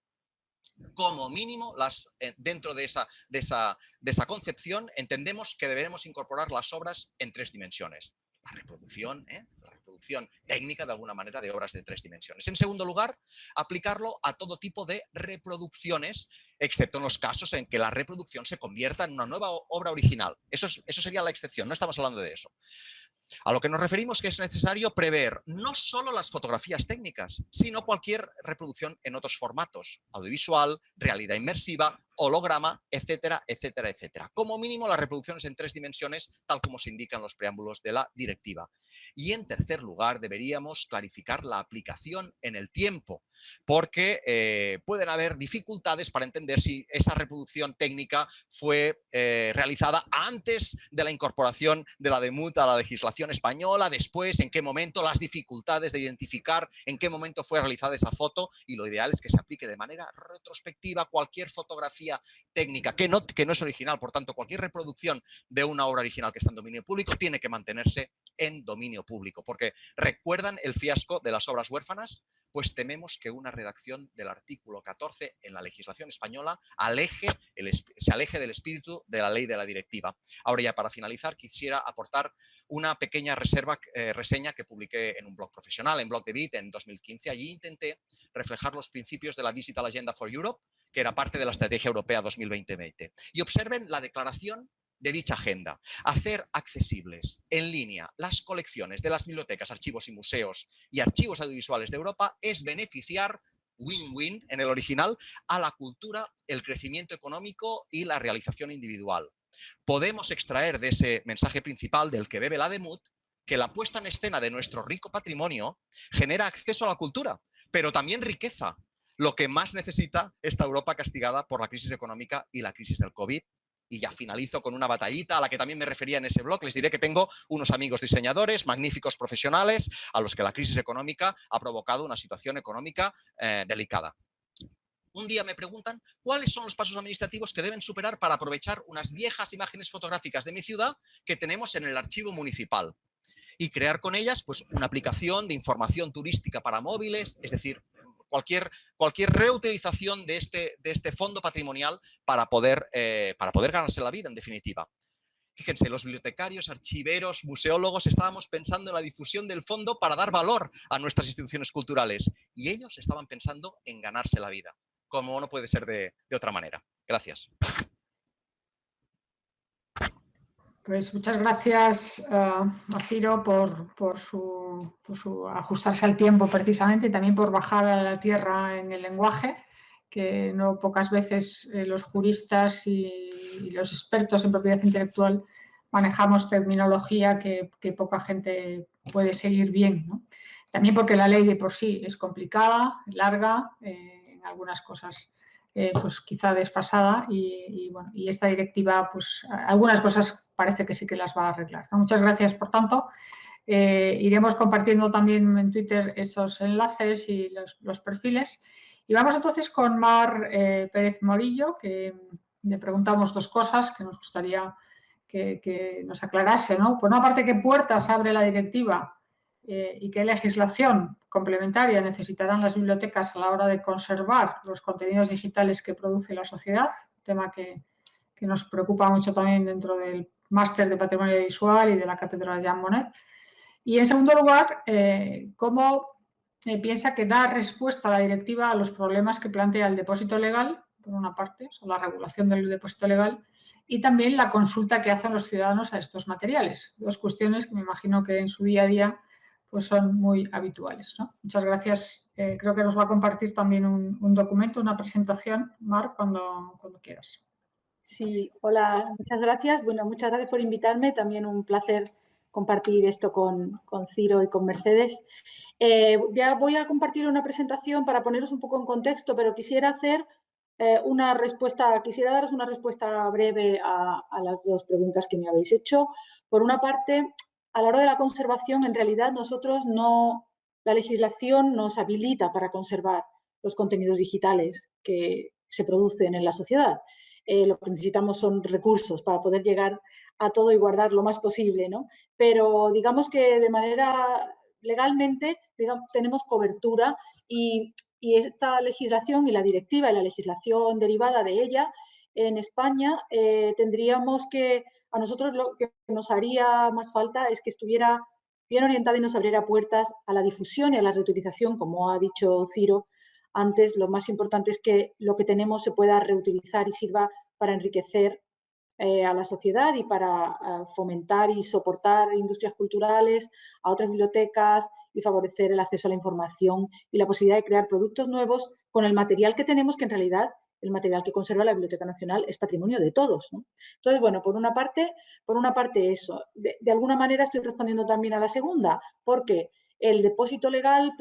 Como mínimo, dentro de esa concepción, entendemos que deberemos incorporar las obras en 3 dimensiones. La reproducción técnica, de alguna manera, de obras de 3 dimensiones. En segundo lugar, aplicarlo a todo tipo de reproducciones, excepto en los casos en que la reproducción se convierta en una nueva obra original. Eso sería la excepción, no estamos hablando de eso. A lo que nos referimos es que es necesario prever no solo las fotografías técnicas, sino cualquier reproducción en otros formatos, audiovisual, realidad inmersiva holograma, etcétera, etcétera, etcétera. Como mínimo las reproducciones en 3 dimensiones, tal como se indica en los preámbulos de la directiva. Y en tercer lugar, deberíamos clarificar la aplicación en el tiempo, porque pueden haber dificultades para entender si esa reproducción técnica fue realizada antes de la incorporación de la DEMUT a la legislación española, después, en qué momento, las dificultades de identificar en qué momento fue realizada esa foto, y lo ideal es que se aplique de manera retrospectiva cualquier fotografía técnica que no es original. Por tanto, cualquier reproducción de una obra original que está en dominio público tiene que mantenerse en dominio público, porque ¿recuerdan el fiasco de las obras huérfanas? Pues tememos que una redacción del artículo 14 en la legislación española se aleje del espíritu de la ley de la directiva. Ahora ya, para finalizar, quisiera aportar una pequeña reseña que publiqué en un blog profesional, en Blog de Bit, en 2015. Allí intenté reflejar los principios de la Digital Agenda for Europe, que era parte de la Estrategia Europea 2020. Y observen la declaración de dicha agenda: hacer accesibles en línea las colecciones de las bibliotecas, archivos y museos y archivos audiovisuales de Europa es beneficiar, win-win en el original, a la cultura, el crecimiento económico y la realización individual. Podemos extraer de ese mensaje principal del que bebe la DEMUT que la puesta en escena de nuestro rico patrimonio genera acceso a la cultura, pero también riqueza, lo que más necesita esta Europa castigada por la crisis económica y la crisis del COVID. Y ya finalizo con una batallita a la que también me refería en ese blog. Les diré que tengo unos amigos diseñadores, magníficos profesionales, a los que la crisis económica ha provocado una situación económica delicada. Un día me preguntan cuáles son los pasos administrativos que deben superar para aprovechar unas viejas imágenes fotográficas de mi ciudad que tenemos en el archivo municipal y crear con ellas pues una aplicación de información turística para móviles, es decir, cualquier reutilización de este fondo patrimonial para poder ganarse la vida, en definitiva. Fíjense, los bibliotecarios, archiveros, museólogos estábamos pensando en la difusión del fondo para dar valor a nuestras instituciones culturales, y ellos estaban pensando en ganarse la vida, como no puede ser de otra manera. Gracias. Pues muchas gracias a Ciro por su ajustarse al tiempo precisamente, y también por bajar a la tierra en el lenguaje, que no pocas veces los juristas y los expertos en propiedad intelectual manejamos terminología que poca gente puede seguir bien, ¿no? También porque la ley de por sí es complicada, larga, en algunas cosas pues quizá desfasada, y esta directiva, pues algunas cosas parece que sí que las va a arreglar, ¿no? Muchas gracias, por tanto. Iremos compartiendo también en Twitter esos enlaces y los perfiles. Y vamos entonces con Mar Pérez Morillo, que le preguntamos 2 cosas que nos gustaría que nos aclarase, ¿no? Por una parte, ¿qué puertas abre la directiva y qué legislación complementaria necesitarán las bibliotecas a la hora de conservar los contenidos digitales que produce la sociedad? Tema que nos preocupa mucho también dentro del máster de patrimonio visual y de la cátedra Jean Monnet. Y en segundo lugar, ¿cómo piensa que da respuesta a la directiva a los problemas que plantea el depósito legal, por una parte, o sea, la regulación del depósito legal, y también la consulta que hacen los ciudadanos a estos materiales? 2 cuestiones que me imagino que en su día a día pues son muy habituales, ¿no? Muchas gracias. Creo que nos va a compartir también un documento, una presentación, Mar, cuando quieras. Sí, hola, muchas gracias. Bueno, muchas gracias por invitarme. También un placer compartir esto con Ciro y con Mercedes. Ya voy a compartir una presentación para poneros un poco en contexto, pero quisiera hacer quisiera daros una respuesta breve a las 2 preguntas que me habéis hecho. Por una parte, a la hora de la conservación, en realidad la legislación nos habilita para conservar los contenidos digitales que se producen en la sociedad. Lo que necesitamos son recursos para poder llegar a todo y guardar lo más posible, ¿no? Pero digamos que de manera legalmente tenemos cobertura, y esta legislación y la directiva y la legislación derivada de ella en España tendríamos que, a nosotros lo que nos haría más falta es que estuviera bien orientada y nos abriera puertas a la difusión y a la reutilización, como ha dicho Ciro antes. Lo más importante es que lo que tenemos se pueda reutilizar y sirva para enriquecer a la sociedad y para fomentar y soportar industrias culturales, a otras bibliotecas, y favorecer el acceso a la información y la posibilidad de crear productos nuevos con el material que tenemos, que en realidad el material que conserva la Biblioteca Nacional es patrimonio de todos, ¿no? Entonces, bueno, por una parte eso. De alguna manera estoy respondiendo también a la segunda, porque el depósito legal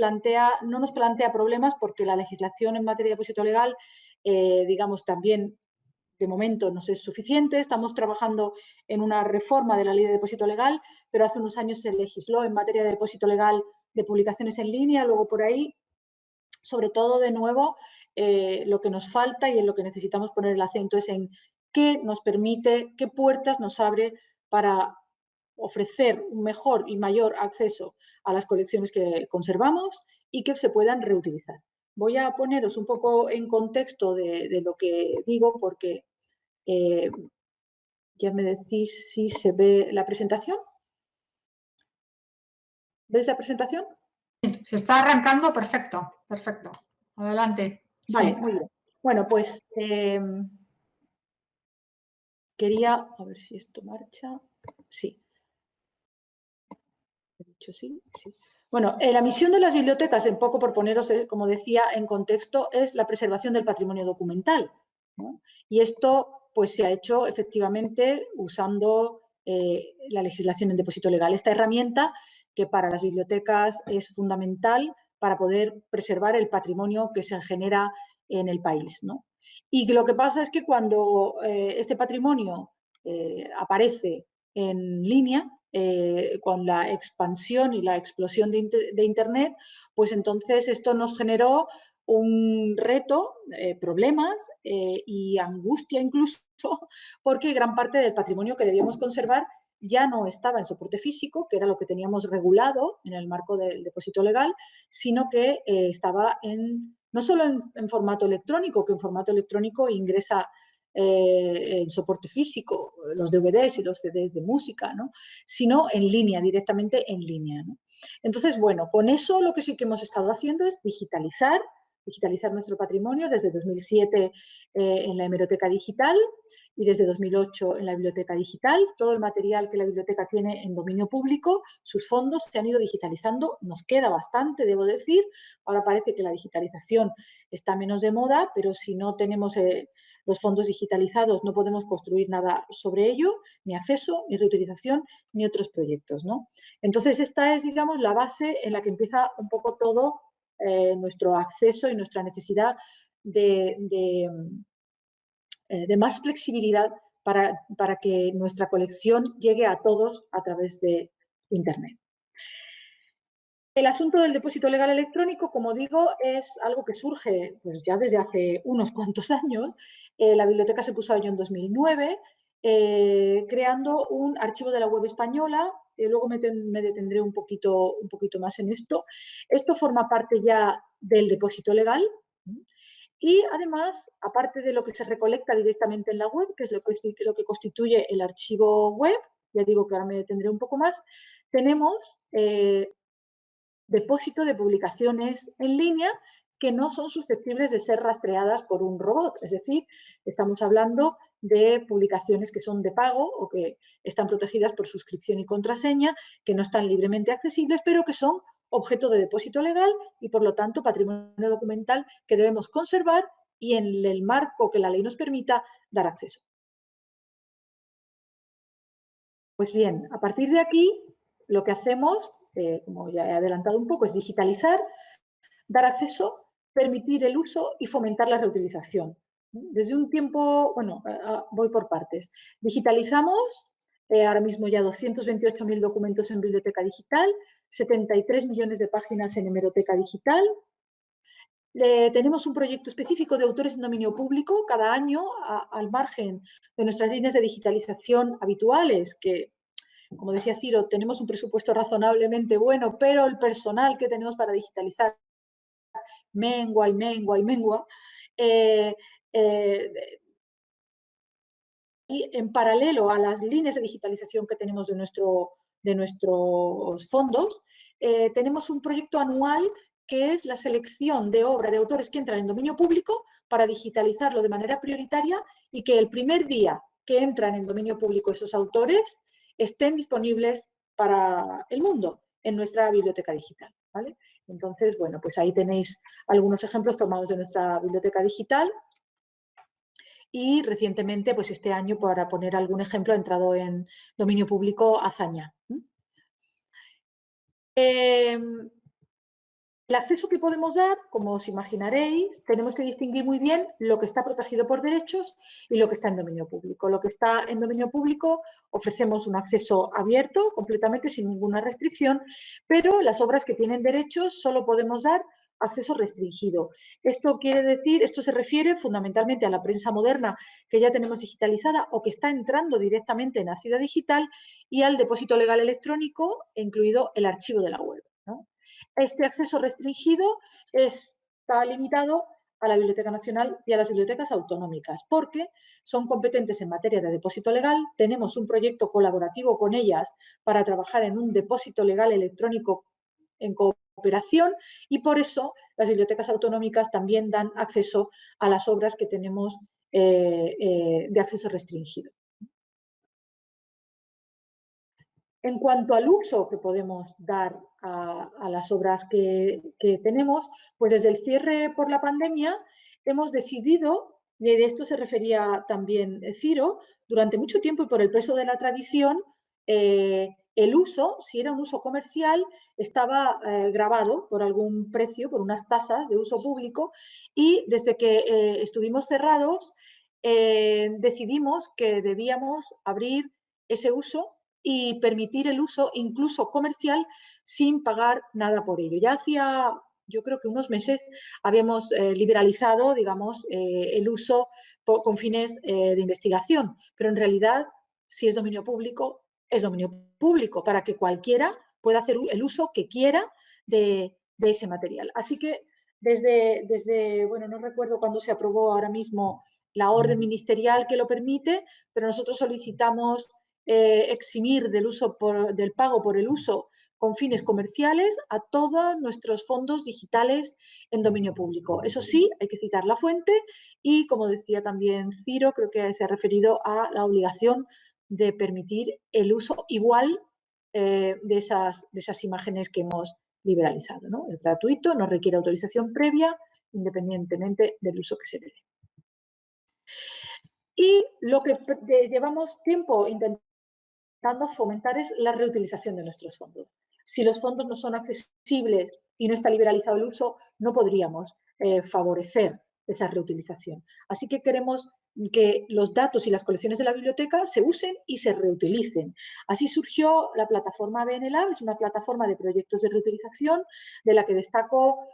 no nos plantea problemas porque la legislación en materia de depósito legal, digamos, también de momento nos es suficiente. Estamos trabajando en una reforma de la ley de depósito legal, pero hace unos años se legisló en materia de depósito legal de publicaciones en línea, luego por ahí, sobre todo, de nuevo, lo que nos falta y en lo que necesitamos poner el acento es en qué nos permite, qué puertas nos abre para ofrecer un mejor y mayor acceso a las colecciones que conservamos y que se puedan reutilizar. Voy a poneros un poco en contexto de lo que digo porque ya me decís si se ve la presentación. ¿Veis la presentación? Se está arrancando, perfecto, perfecto. Adelante. Vale, Sí. muy bien. Bueno, pues quería, a ver si esto marcha. Sí. He dicho sí, sí. Bueno, la misión de las bibliotecas, en poco por poneros, como decía, en contexto, es la preservación del patrimonio documental, ¿no? Y esto pues se ha hecho efectivamente usando la legislación en depósito legal. Esta herramienta que para las bibliotecas es fundamental para poder preservar el patrimonio que se genera en el país, ¿no? Y lo que pasa es que cuando este patrimonio aparece en línea, con la expansión y la explosión de Internet, pues entonces esto nos generó un reto, problemas y angustia incluso, porque gran parte del patrimonio que debíamos conservar ya no estaba en soporte físico, que era lo que teníamos regulado en el marco del depósito legal, sino que estaba no solo en formato electrónico, que en formato electrónico ingresa en soporte físico, los DVDs y los CDs de música, ¿no? Sino en línea, directamente en línea, ¿no? Entonces, bueno, con eso lo que sí que hemos estado haciendo es digitalizar nuestro patrimonio desde 2007 en la hemeroteca digital y desde 2008 en la biblioteca digital. Todo el material que la biblioteca tiene en dominio público, sus fondos se han ido digitalizando. Nos queda bastante, debo decir. Ahora parece que la digitalización está menos de moda, pero si no tenemos los fondos digitalizados no podemos construir nada sobre ello, ni acceso, ni reutilización, ni otros proyectos, ¿no? Entonces, esta es, digamos, la base en la que empieza un poco todo nuestro acceso y nuestra necesidad de más flexibilidad para que nuestra colección llegue a todos a través de Internet. El asunto del depósito legal electrónico, como digo, es algo que surge pues, ya desde hace unos cuantos años. La biblioteca se puso a ello en 2009, creando un archivo de la web española. Luego me detendré un poquito más en esto. Esto forma parte ya del depósito legal. Y además, aparte de lo que se recolecta directamente en la web, que es lo que constituye el archivo web, ya digo que ahora me detendré un poco más, tenemos depósito de publicaciones en línea que no son susceptibles de ser rastreadas por un robot. Es decir, estamos hablando de publicaciones que son de pago o que están protegidas por suscripción y contraseña, que no están libremente accesibles, pero que son objeto de depósito legal y, por lo tanto, patrimonio documental que debemos conservar y, en el marco que la ley nos permita, dar acceso. Pues bien, a partir de aquí, lo que hacemos, como ya he adelantado un poco, es digitalizar, dar acceso, permitir el uso y fomentar la reutilización. Desde un tiempo, bueno, voy por partes. Digitalizamos ahora mismo ya 228.000 documentos en biblioteca digital, 73 millones de páginas en hemeroteca digital. Tenemos un proyecto específico de autores en dominio público cada año, al margen de nuestras líneas de digitalización habituales, que, como decía Ciro, tenemos un presupuesto razonablemente bueno, pero el personal que tenemos para digitalizar mengua y mengua y mengua. Y en paralelo a las líneas de digitalización que tenemos de nuestros fondos, tenemos un proyecto anual que es la selección de obra de autores que entran en dominio público para digitalizarlo de manera prioritaria y que el primer día que entran en dominio público esos autores estén disponibles para el mundo en nuestra biblioteca digital, ¿vale? Entonces, bueno, pues ahí tenéis algunos ejemplos tomados de nuestra biblioteca digital. y recientemente, pues este año, para poner algún ejemplo, ha entrado en dominio público Azaña. El acceso que podemos dar, como os imaginaréis, tenemos que distinguir muy bien lo que está protegido por derechos y lo que está en dominio público. Lo que está en dominio público ofrecemos un acceso abierto, completamente sin ninguna restricción, pero las obras que tienen derechos solo podemos dar acceso restringido. Esto quiere decir, esto se refiere fundamentalmente a la prensa moderna que ya tenemos digitalizada o que está entrando directamente en la ciudad digital y al depósito legal electrónico, incluido el archivo de la web, ¿no? Este acceso restringido está limitado a la Biblioteca Nacional y a las bibliotecas autonómicas, porque son competentes en materia de depósito legal. Tenemos un proyecto colaborativo con ellas para trabajar en un depósito legal electrónico en cooperación y por eso las bibliotecas autonómicas también dan acceso a las obras que tenemos de acceso restringido. En cuanto al uso que podemos dar a las obras que tenemos, pues desde el cierre por la pandemia hemos decidido, y de esto se refería también Ciro, durante mucho tiempo y por el peso de la tradición, el uso, si era un uso comercial, estaba grabado por algún precio, por unas tasas de uso público, y desde que estuvimos cerrados decidimos que debíamos abrir ese uso y permitir el uso incluso comercial sin pagar nada por ello. Ya hacía, yo creo que unos meses, habíamos liberalizado, digamos, el uso con fines de investigación, pero en realidad, si es dominio público, es dominio público para que cualquiera pueda hacer el uso que quiera de ese material. Así que desde, bueno, no recuerdo cuándo se aprobó ahora mismo la orden ministerial que lo permite, pero nosotros solicitamos eximir del pago por el uso con fines comerciales a todos nuestros fondos digitales en dominio público. Eso sí, hay que citar la fuente y, como decía también Ciro, creo que se ha referido a la obligación de permitir el uso igual de esas imágenes que hemos liberalizado, ¿no? Es gratuito, no requiere autorización previa, independientemente del uso que se le dé. Y lo que llevamos tiempo intentando fomentar es la reutilización de nuestros fondos. Si los fondos no son accesibles y no está liberalizado el uso, no podríamos favorecer esa reutilización. Así que queremos que los datos y las colecciones de la biblioteca se usen y se reutilicen. Así surgió la plataforma BNLab, es una plataforma de proyectos de reutilización de la que destaco,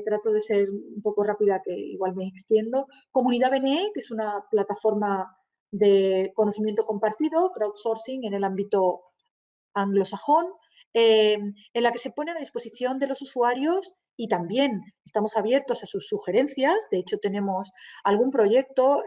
trato de ser un poco rápida que igual me extiendo, Comunidad BNE, que es una plataforma de conocimiento compartido, crowdsourcing en el ámbito anglosajón, en la que se pone a disposición de los usuarios y también estamos abiertos a sus sugerencias. De hecho, tenemos algún proyecto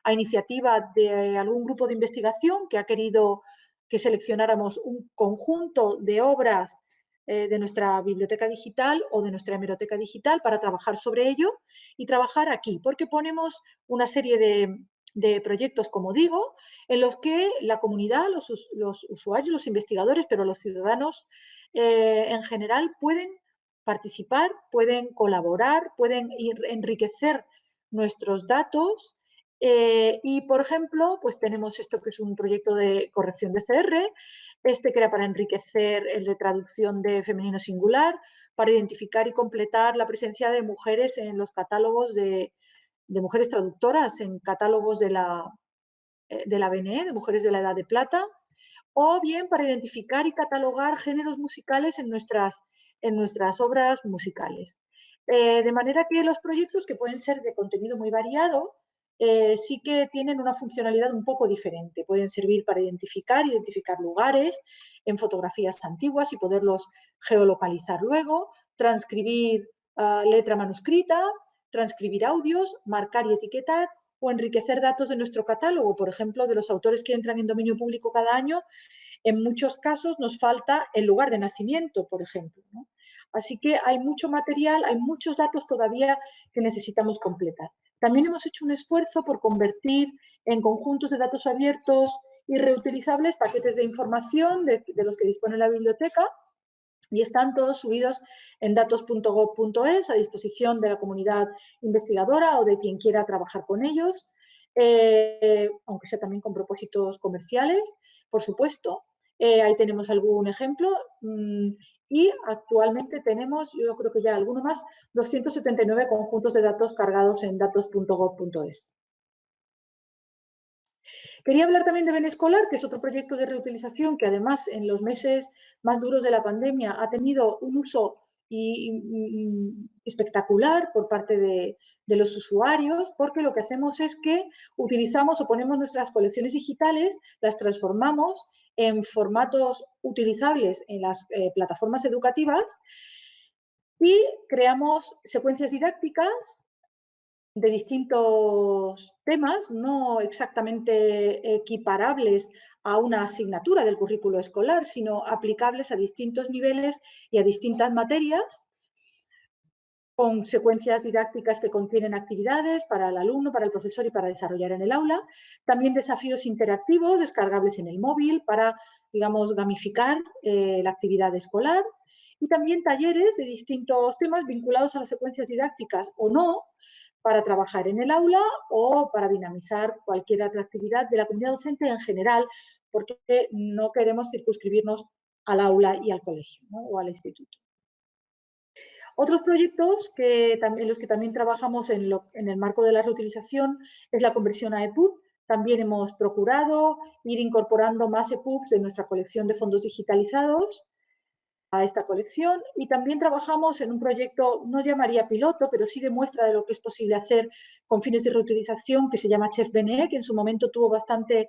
a iniciativa de algún grupo de investigación que ha querido que seleccionáramos un conjunto de obras de nuestra biblioteca digital o de nuestra hemeroteca digital para trabajar sobre ello y trabajar aquí, porque ponemos una serie de proyectos, como digo, en los que la comunidad, los usuarios, los investigadores, pero los ciudadanos en general pueden participar, pueden colaborar, pueden enriquecer nuestros datos y, por ejemplo, pues tenemos esto que es un proyecto de corrección de CR, que era para enriquecer el de traducción de femenino singular, para identificar y completar la presencia de mujeres en los catálogos de mujeres traductoras, en catálogos de la BNE, de mujeres de la Edad de Plata, o bien para identificar y catalogar géneros musicales en nuestras obras musicales. De manera que los proyectos, que pueden ser de contenido muy variado, sí que tienen una funcionalidad un poco diferente. Pueden servir para identificar lugares en fotografías antiguas y poderlos geolocalizar luego, transcribir letra manuscrita, transcribir audios, marcar y etiquetar o enriquecer datos de nuestro catálogo, por ejemplo, de los autores que entran en dominio público cada año. En muchos casos nos falta el lugar de nacimiento, por ejemplo, ¿no? Así que hay mucho material, hay muchos datos todavía que necesitamos completar. También hemos hecho un esfuerzo por convertir en conjuntos de datos abiertos y reutilizables paquetes de información de los que dispone la biblioteca, y están todos subidos en datos.gov.es a disposición de la comunidad investigadora o de quien quiera trabajar con ellos. aunque sea también con propósitos comerciales, por supuesto. Ahí tenemos algún ejemplo. Y actualmente tenemos, yo creo que ya alguno más, 279 conjuntos de datos cargados en datos.gov.es. Quería hablar también de Benescolar, que es otro proyecto de reutilización que además en los meses más duros de la pandemia ha tenido un uso espectacular por parte de los usuarios, porque lo que hacemos es que utilizamos o ponemos nuestras colecciones digitales, las transformamos en formatos utilizables en las plataformas educativas y creamos secuencias didácticas de distintos temas, no exactamente equiparables a una asignatura del currículo escolar, sino aplicables a distintos niveles y a distintas materias, con secuencias didácticas que contienen actividades para el alumno, para el profesor y para desarrollar en el aula. También desafíos interactivos descargables en el móvil para, digamos, gamificar la actividad escolar. Y también talleres de distintos temas vinculados a las secuencias didácticas o no, para trabajar en el aula o para dinamizar cualquier otra actividad de la comunidad docente en general, porque no queremos circunscribirnos al aula y al colegio, ¿no? O al instituto. Otros proyectos en los que también trabajamos en el marco de la reutilización es la conversión a EPUB. También hemos procurado ir incorporando más EPUBs de nuestra colección de fondos digitalizados a esta colección, y también trabajamos en un proyecto, no llamaría piloto, pero sí de muestra de lo que es posible hacer con fines de reutilización, que se llama Chef BNE, que en su momento tuvo bastante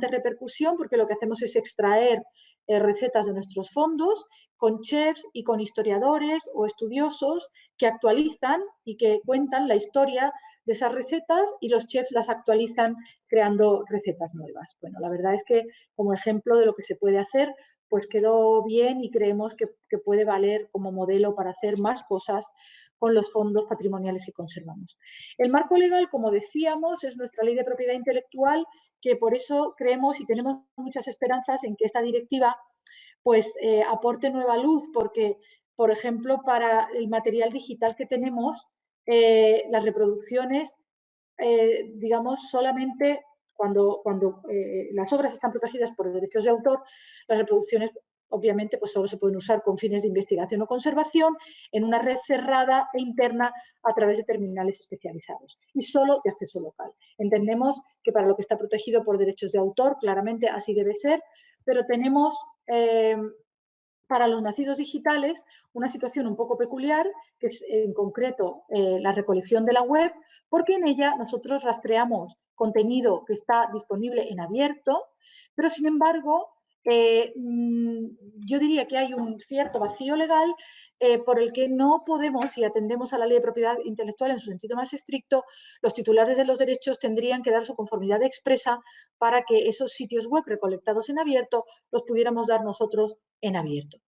repercusión, porque lo que hacemos es extraer recetas de nuestros fondos con chefs y con historiadores o estudiosos que actualizan y que cuentan la historia de esas recetas, y los chefs las actualizan creando recetas nuevas. Bueno, la verdad es que como ejemplo de lo que se puede hacer, pues quedó bien y creemos que puede valer como modelo para hacer más cosas con los fondos patrimoniales que conservamos. El marco legal, como decíamos, es nuestra ley de propiedad intelectual, que por eso creemos y tenemos muchas esperanzas en que esta directiva pues aporte nueva luz, porque, por ejemplo, para el material digital que tenemos, las reproducciones, digamos, solamente cuando las obras están protegidas por derechos de autor, las reproducciones obviamente pues solo se pueden usar con fines de investigación o conservación en una red cerrada e interna a través de terminales especializados y solo de acceso local. Entendemos que para lo que está protegido por derechos de autor, claramente así debe ser, pero tenemos para los nacidos digitales una situación un poco peculiar, que es en concreto la recolección de la web, porque en ella nosotros rastreamos contenido que está disponible en abierto, pero sin embargo yo diría que hay un cierto vacío legal por el que no podemos, si atendemos a la ley de propiedad intelectual en su sentido más estricto, los titulares de los derechos tendrían que dar su conformidad expresa para que esos sitios web recolectados en abierto los pudiéramos dar nosotros en abierto.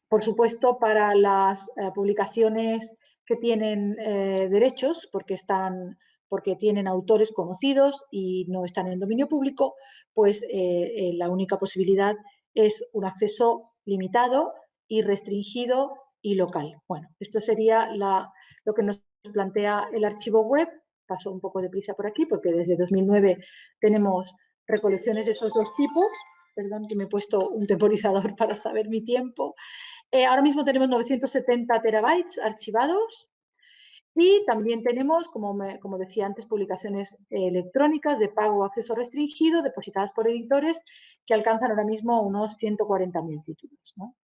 Por supuesto, para las publicaciones que tienen derechos, porque tienen autores conocidos y no están en dominio público, pues la única posibilidad es un acceso limitado y restringido y local. Bueno, esto sería lo que nos plantea el archivo web. Paso un poco de prisa por aquí porque desde 2009 tenemos recolecciones de esos dos tipos. Perdón que me he puesto un temporizador para saber mi tiempo. Ahora mismo tenemos 970 terabytes archivados y también tenemos, como decía antes, publicaciones electrónicas de pago o acceso restringido depositadas por editores que alcanzan ahora mismo unos 140.000 títulos, ¿no?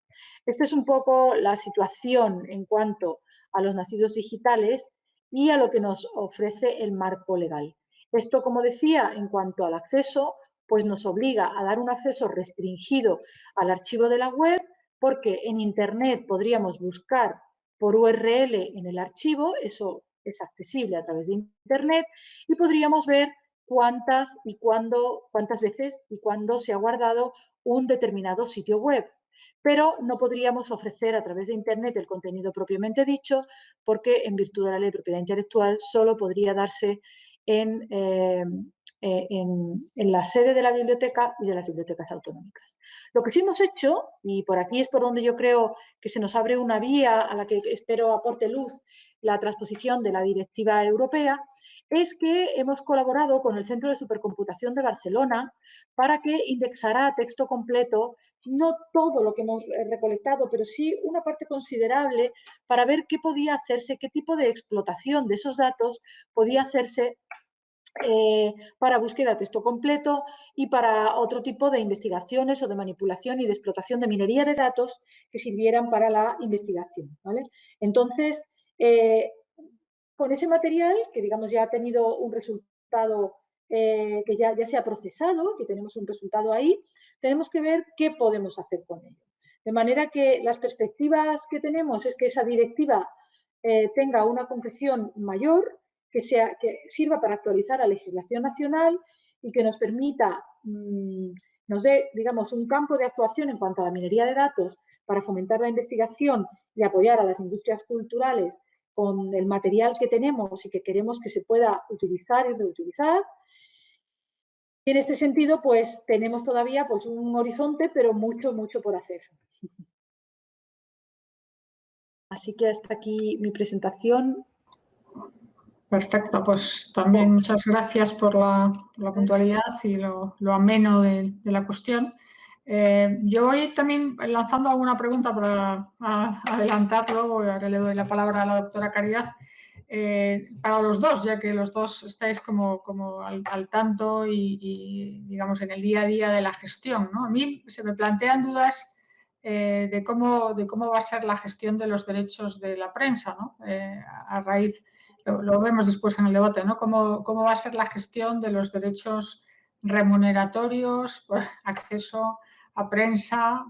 Esta es un poco la situación en cuanto a los nacidos digitales y a lo que nos ofrece el marco legal. Esto, como decía, en cuanto al acceso, pues nos obliga a dar un acceso restringido al archivo de la web, porque en Internet podríamos buscar por URL en el archivo, eso es accesible a través de Internet, y podríamos ver cuántas veces y cuándo se ha guardado un determinado sitio web. Pero no podríamos ofrecer a través de Internet el contenido propiamente dicho, porque en virtud de la ley de propiedad intelectual solo podría darse en la sede de la biblioteca y de las bibliotecas autonómicas. Lo que sí hemos hecho, y por aquí es por donde yo creo que se nos abre una vía a la que espero aporte luz la transposición de la directiva europea, es que hemos colaborado con el Centro de Supercomputación de Barcelona para que indexara a texto completo, no todo lo que hemos recolectado, pero sí una parte considerable para ver qué podía hacerse, qué tipo de explotación de esos datos podía hacerse para búsqueda de texto completo y para otro tipo de investigaciones o de manipulación y de explotación de minería de datos que sirvieran para la investigación, ¿vale? Entonces, con ese material, que digamos ya ha tenido un resultado que ya se ha procesado, que tenemos un resultado ahí, tenemos que ver qué podemos hacer con ello. De manera que las perspectivas que tenemos es que esa directiva tenga una concreción mayor, que sirva para actualizar la legislación nacional y que nos permita, nos dé, digamos, un campo de actuación en cuanto a la minería de datos para fomentar la investigación y apoyar a las industrias culturales con el material que tenemos y que queremos que se pueda utilizar y reutilizar. Y en este sentido, pues tenemos todavía pues, un horizonte, pero mucho, mucho por hacer. Así que hasta aquí mi presentación. Perfecto, pues también muchas gracias por la puntualidad y lo ameno de la cuestión. Yo voy también lanzando alguna pregunta para adelantarlo, ahora le doy la palabra a la doctora Caridad, para los dos, ya que los dos estáis como al tanto y, digamos, en el día a día de la gestión, ¿no? A mí se me plantean dudas de cómo va a ser la gestión de los derechos de la prensa, ¿no? A raíz, lo vemos después en el debate, ¿no? ¿Cómo va a ser la gestión de los derechos remuneratorios por acceso a prensa?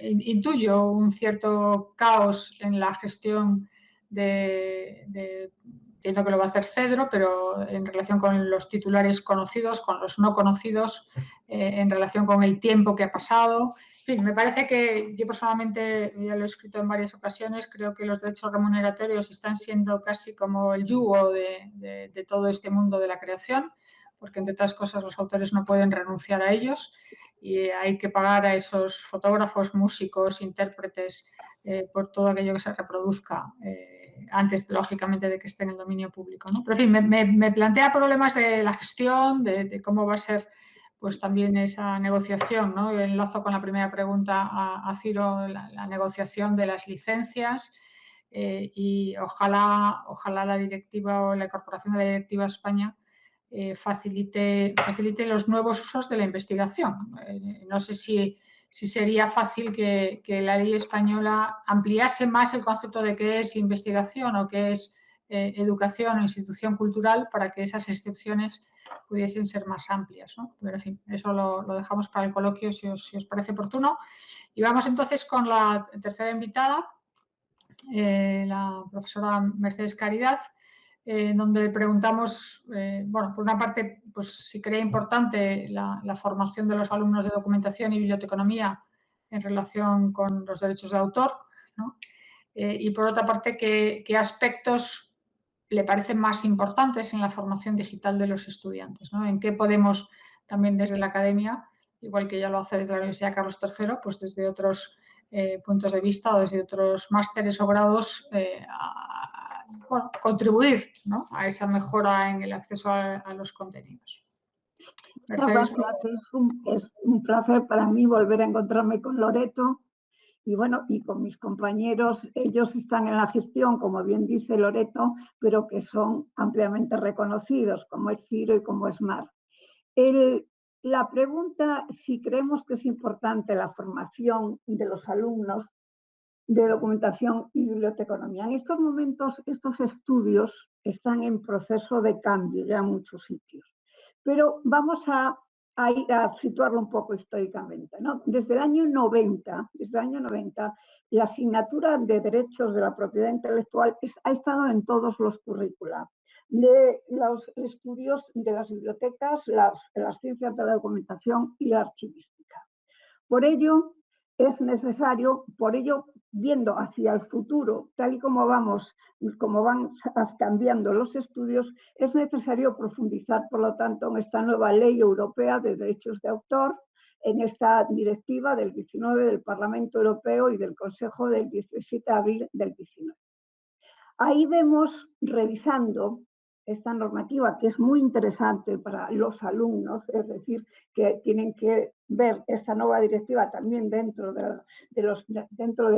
Intuyo un cierto caos en la gestión entiendo que lo va a hacer Cedro, pero en relación con los titulares conocidos, con los no conocidos, en relación con el tiempo que ha pasado. En fin, me parece que yo personalmente, ya lo he escrito en varias ocasiones, creo que los derechos remuneratorios están siendo casi como el yugo de todo este mundo de la creación, porque entre otras cosas los autores no pueden renunciar a ellos y hay que pagar a esos fotógrafos, músicos, intérpretes, por todo aquello que se reproduzca antes, lógicamente, de que esté en el dominio público, ¿no? Pero, en fin, me plantea problemas de la gestión, de cómo va a ser pues también esa negociación, ¿no? Yo enlazo con la primera pregunta a Ciro, la negociación de las licencias y ojalá la directiva o la incorporación de la directiva a España facilite los nuevos usos de la investigación. No sé si sería fácil que la ley española ampliase más el concepto de qué es investigación o qué es educación o institución cultural para que esas excepciones pudiesen ser más amplias, ¿no? Pero, en fin, eso lo dejamos para el coloquio si os parece oportuno. Y vamos entonces con la tercera invitada, la profesora Mercedes Caridad, donde le preguntamos, bueno, por una parte, pues si cree importante la formación de los alumnos de documentación y biblioteconomía en relación con los derechos de autor, ¿no? Y por otra parte, qué aspectos le parecen más importantes en la formación digital de los estudiantes, ¿no? En qué podemos también desde la academia, igual que ya lo hace desde la Universidad Carlos III, pues desde otros puntos de vista o desde otros másteres o grados bueno, contribuir, ¿no? A esa mejora en el acceso a los contenidos. Mercedes, es un placer para mí volver a encontrarme con Loreto y bueno, y con mis compañeros. Ellos están en la gestión, como bien dice Loreto, pero que son ampliamente reconocidos, como es Ciro y como es Mar. La pregunta, si creemos que es importante la formación de los alumnos de documentación y biblioteconomía. En estos momentos, estos estudios están en proceso de cambio ya en muchos sitios. Pero vamos a ir a situarlo un poco históricamente, ¿no? Desde el año 90, la asignatura de derechos de la propiedad intelectual ha estado en todos los currícula de los estudios de las bibliotecas, las ciencias de la documentación y la archivística. Por ello, es necesario, viendo hacia el futuro, tal y como van cambiando los estudios, es necesario profundizar, por lo tanto, en esta nueva ley europea de derechos de autor, en esta directiva del 19 del Parlamento Europeo y del Consejo del 17 de abril del 19. Ahí vemos, revisando esta normativa, que es muy interesante para los alumnos, es decir, que tienen que ver esta nueva directiva también dentro de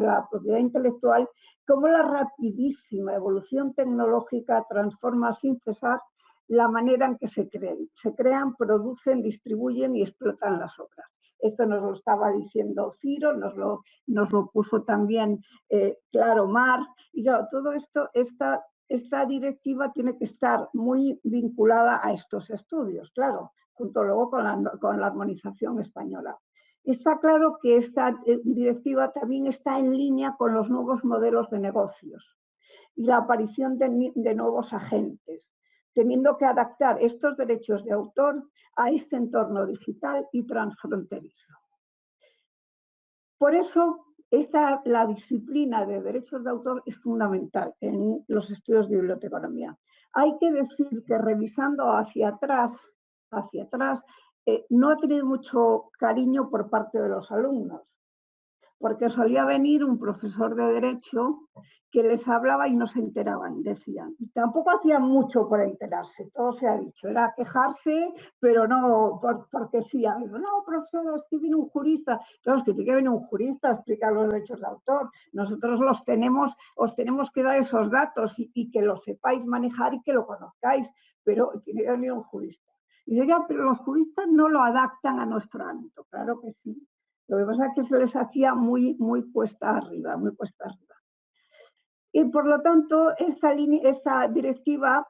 la propiedad intelectual, cómo la rapidísima evolución tecnológica transforma sin cesar la manera en que se crean, producen, distribuyen y explotan las obras. Esto nos lo estaba diciendo Ciro, nos lo puso también claro Mar, y claro, todo esto, esta directiva tiene que estar muy vinculada a estos estudios, claro, junto luego con la armonización española. Está claro que esta directiva también está en línea con los nuevos modelos de negocios y la aparición de nuevos agentes, teniendo que adaptar estos derechos de autor a este entorno digital y transfronterizo. Por eso, la disciplina de derechos de autor es fundamental en los estudios de biblioteconomía. Hay que decir que revisando hacia atrás, no ha tenido mucho cariño por parte de los alumnos, porque solía venir un profesor de Derecho que les hablaba y no se enteraban, decían. Tampoco hacían mucho por enterarse, todo se ha dicho, era quejarse, pero no porque sí. No, profesor, es que viene un jurista. Claro, es que tiene que venir un jurista a explicar los derechos de autor. Nosotros os tenemos que dar esos datos y que lo sepáis manejar y que lo conozcáis, pero tiene que venir un jurista. Y dice, ya, pero los juristas no lo adaptan a nuestro ámbito. Claro que sí. Lo que pasa es que se les hacía muy cuesta arriba, muy cuesta arriba. Y por lo tanto, esta directiva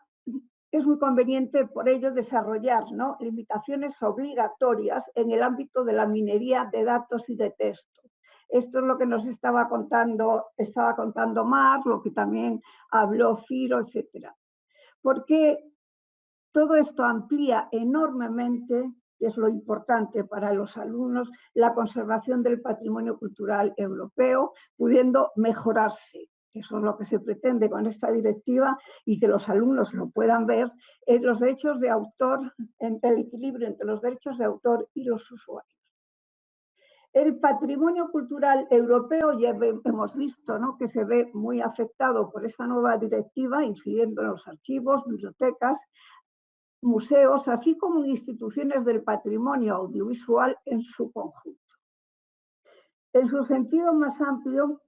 es muy conveniente por ello desarrollar, ¿no?, limitaciones obligatorias en el ámbito de la minería de datos y de texto. Esto es lo que nos estaba contando Mar, lo que también habló Ciro, etc. Porque todo esto amplía enormemente, que es lo importante para los alumnos, la conservación del patrimonio cultural europeo, pudiendo mejorarse. Eso es lo que se pretende con esta directiva y que los alumnos lo puedan ver en los derechos de autor, en el equilibrio entre los derechos de autor y los usuarios. El patrimonio cultural europeo ya hemos visto, ¿no?, que se ve muy afectado por esta nueva directiva, incidiendo en los archivos, bibliotecas, museos, así como instituciones del patrimonio audiovisual en su conjunto. En su sentido más amplio,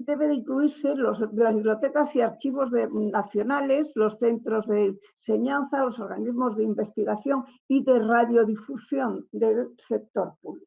debe de incluirse las bibliotecas y archivos nacionales, los centros de enseñanza, los organismos de investigación y de radiodifusión del sector público.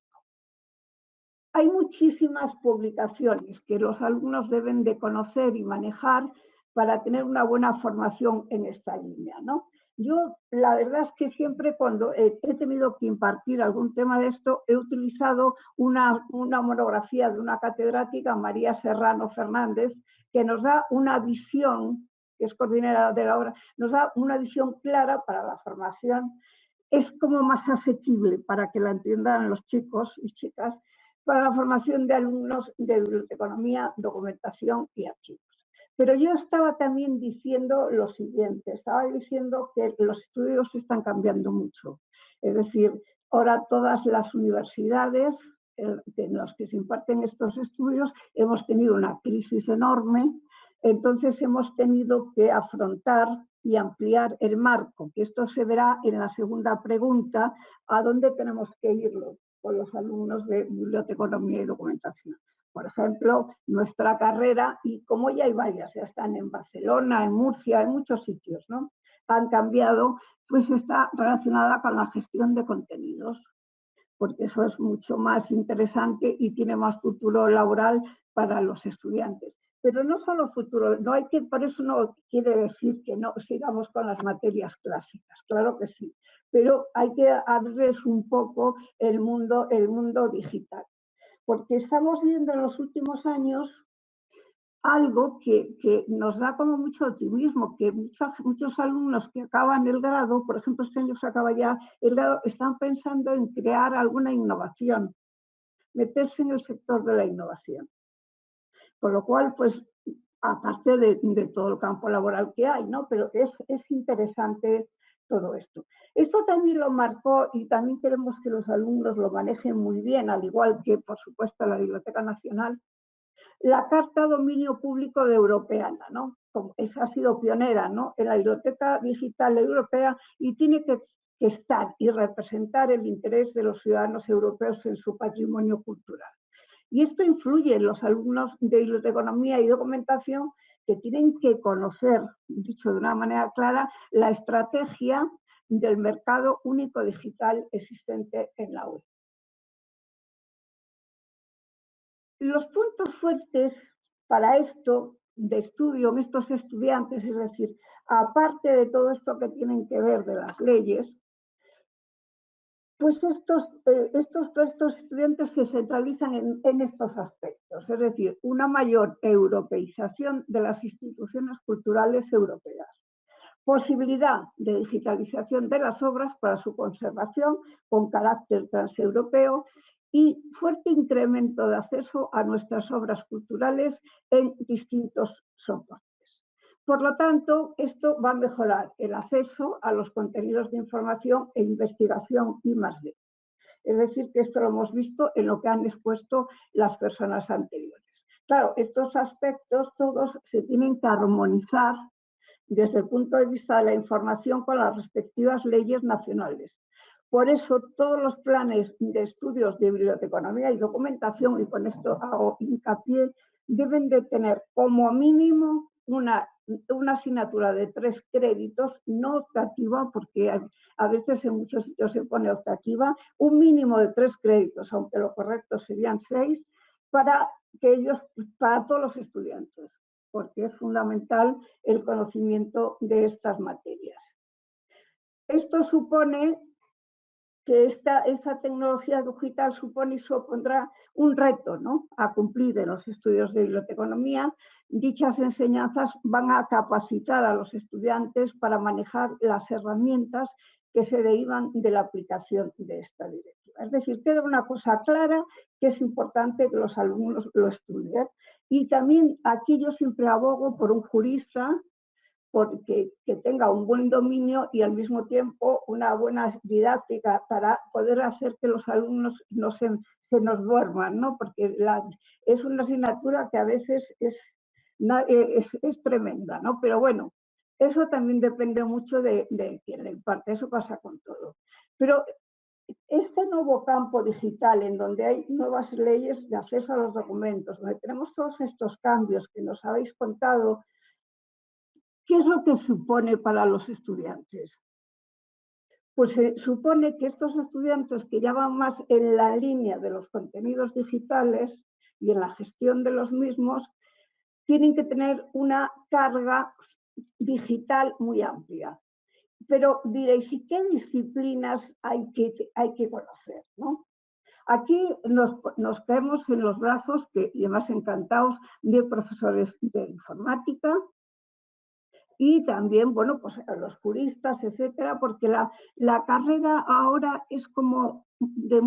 Hay muchísimas publicaciones que los alumnos deben de conocer y manejar para tener una buena formación en esta línea, ¿no? Yo, la verdad es que siempre cuando he tenido que impartir algún tema de esto, he utilizado una monografía de una catedrática, María Serrano Fernández, que nos da una visión, que es coordinadora de la obra, nos da una visión clara para la formación. Es como más asequible para que la entiendan los chicos y chicas, para la formación de alumnos de biblioteconomía, documentación y archivos. Pero yo estaba también diciendo lo siguiente, estaba diciendo que los estudios están cambiando mucho. Es decir, ahora todas las universidades en las que se imparten estos estudios hemos tenido una crisis enorme, entonces hemos tenido que afrontar y ampliar el marco, que esto se verá en la segunda pregunta, a dónde tenemos que irlo con los alumnos de biblioteconomía y documentación. Por ejemplo, nuestra carrera, y como ya hay varias, ya están en Barcelona, en Murcia, en muchos sitios, ¿no?, han cambiado, pues está relacionada con la gestión de contenidos, porque eso es mucho más interesante y tiene más futuro laboral para los estudiantes. Pero no solo futuro, por eso no quiere decir que no sigamos con las materias clásicas, claro que sí, pero hay que abrirles un poco el mundo digital. Porque estamos viendo en los últimos años algo que nos da como mucho optimismo, que muchos alumnos que acaban el grado, por ejemplo, este año se acaba ya el grado, están pensando en crear alguna innovación, meterse en el sector de la innovación. Con lo cual, pues, aparte de todo el campo laboral que hay, ¿no?, pero es interesante todo esto. Esto también lo marcó y también queremos que los alumnos lo manejen muy bien, al igual que, por supuesto, la Biblioteca Nacional, la Carta Dominio Público de Europeana, ¿no? Esa ha sido pionera, ¿no?, en la Biblioteca Digital Europea y tiene que estar y representar el interés de los ciudadanos europeos en su patrimonio cultural. Y esto influye en los alumnos de biblioteconomía y documentación que tienen que conocer, dicho de una manera clara, la estrategia del mercado único digital existente en la UE. Los puntos fuertes para esto de estudio, estos estudiantes, es decir, aparte de todo esto que tienen que ver de las leyes, pues estos estudiantes se centralizan en estos aspectos, es decir, una mayor europeización de las instituciones culturales europeas, posibilidad de digitalización de las obras para su conservación con carácter transeuropeo y fuerte incremento de acceso a nuestras obras culturales en distintos soportes. Por lo tanto, esto va a mejorar el acceso a los contenidos de información e investigación I+D. Es decir, que esto lo hemos visto en lo que han expuesto las personas anteriores. Claro, estos aspectos todos se tienen que armonizar desde el punto de vista de la información con las respectivas leyes nacionales. Por eso, todos los planes de estudios de biblioteconomía y documentación, y con esto hago hincapié, deben de tener como mínimo una asignatura de 3 créditos, no optativa, porque a veces en muchos sitios se pone optativa, un mínimo de 3 créditos, aunque lo correcto serían 6, para todos los estudiantes, porque es fundamental el conocimiento de estas materias. Esto supone que esta tecnología digital supone y supondrá un reto, ¿no?, a cumplir en los estudios de biblioteconomía. Dichas enseñanzas van a capacitar a los estudiantes para manejar las herramientas que se derivan de la aplicación de esta directiva. Es decir, queda una cosa clara, que es importante que los alumnos lo estudien. Y también aquí yo siempre abogo por un jurista, porque que tenga un buen dominio y al mismo tiempo una buena didáctica para poder hacer que los alumnos no se nos duerman, ¿no? Porque es una asignatura que a veces es tremenda, ¿no? Pero bueno, eso también depende mucho de quien le imparte, eso pasa con todo. Pero este nuevo campo digital, en donde hay nuevas leyes de acceso a los documentos, donde tenemos todos estos cambios que nos habéis contado, ¿qué es lo que supone para los estudiantes? Pues supone que estos estudiantes que ya van más en la línea de los contenidos digitales y en la gestión de los mismos, tienen que tener una carga digital muy amplia. Pero diréis, ¿y qué disciplinas hay que conocer, ¿no? Aquí nos caemos en los brazos, y además encantados, de profesores de informática, y también, bueno, pues los juristas, etcétera, porque la carrera ahora es como de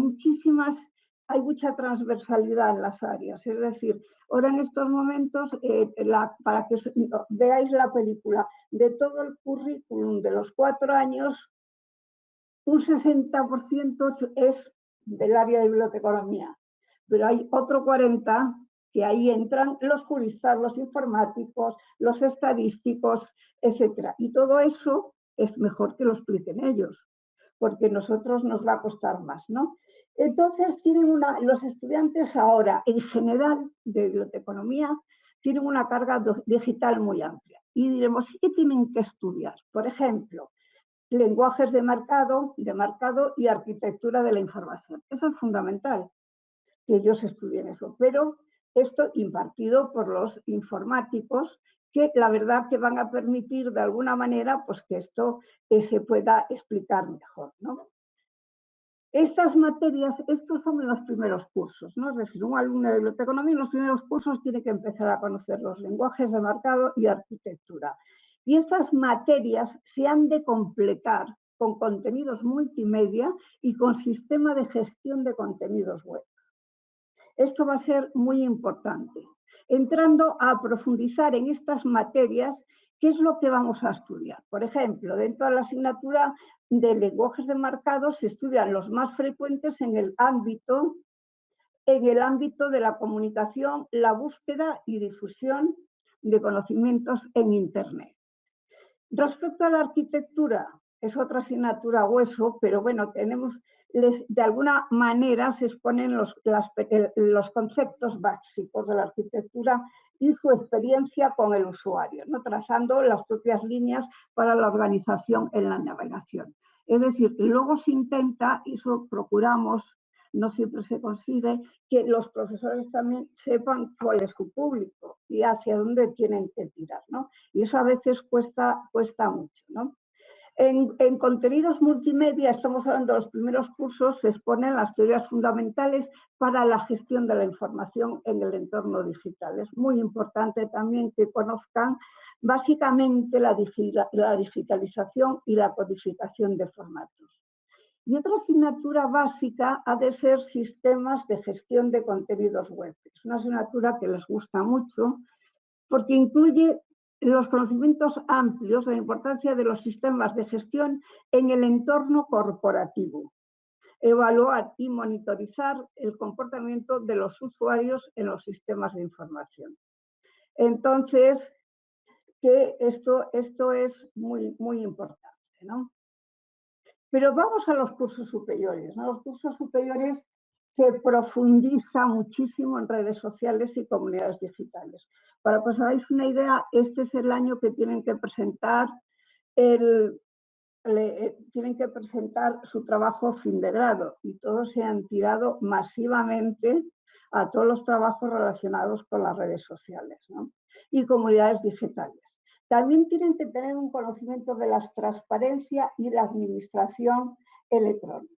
hay mucha transversalidad en las áreas. Es decir, ahora en estos momentos, para que veáis la película, de todo el currículum de los 4 años, un 60% es del área de biblioteconomía, pero hay otro 40% que ahí entran los juristas, los informáticos, los estadísticos, etcétera. Y todo eso es mejor que lo expliquen ellos, porque a nosotros nos va a costar más, ¿no? Entonces, los estudiantes ahora, en general, de biblioteconomía, tienen una carga digital muy amplia. Y diremos, ¿qué tienen que estudiar? Por ejemplo, lenguajes de marcado y arquitectura de la información. Eso es fundamental, que ellos estudien eso. Pero esto impartido por los informáticos, que la verdad que van a permitir de alguna manera pues que esto se pueda explicar mejor, ¿no? Estas materias, estos son los primeros cursos, ¿no? Es decir, un alumno de biblioteconomía en los primeros cursos tiene que empezar a conocer los lenguajes de marcado y arquitectura. Y estas materias se han de completar con contenidos multimedia y con sistema de gestión de contenidos web. Esto va a ser muy importante. Entrando a profundizar en estas materias, ¿qué es lo que vamos a estudiar? Por ejemplo, dentro de la asignatura de lenguajes de marcado se estudian los más frecuentes en el ámbito en el ámbito de la comunicación, la búsqueda y difusión de conocimientos en Internet. Respecto a la arquitectura, es otra asignatura hueso, pero bueno, de alguna manera se exponen los conceptos básicos de la arquitectura y su experiencia con el usuario, ¿no? Trazando las propias líneas para la organización en la navegación. Es decir, luego se intenta, y eso procuramos, no siempre se consigue, que los profesores también sepan cuál es su público y hacia dónde tienen que tirar, ¿no? Y eso a veces cuesta mucho, ¿no? En contenidos multimedia, estamos hablando de los primeros cursos, se exponen las teorías fundamentales para la gestión de la información en el entorno digital. Es muy importante también que conozcan básicamente la digitalización y la codificación de formatos. Y otra asignatura básica ha de ser sistemas de gestión de contenidos web. Es una asignatura que les gusta mucho porque incluye los conocimientos amplios de la importancia de los sistemas de gestión en el entorno corporativo, evaluar y monitorizar el comportamiento de los usuarios en los sistemas de información. Entonces, que esto es muy importante, ¿no? Pero vamos a los cursos superiores, ¿no? Los cursos superiores se profundiza muchísimo en redes sociales y comunidades digitales. Para que os hagáis una idea, este es el año que tienen que presentar su trabajo fin de grado y todos se han tirado masivamente a todos los trabajos relacionados con las redes sociales, ¿no? Y comunidades digitales. También tienen que tener un conocimiento de la transparencia y la administración electrónica.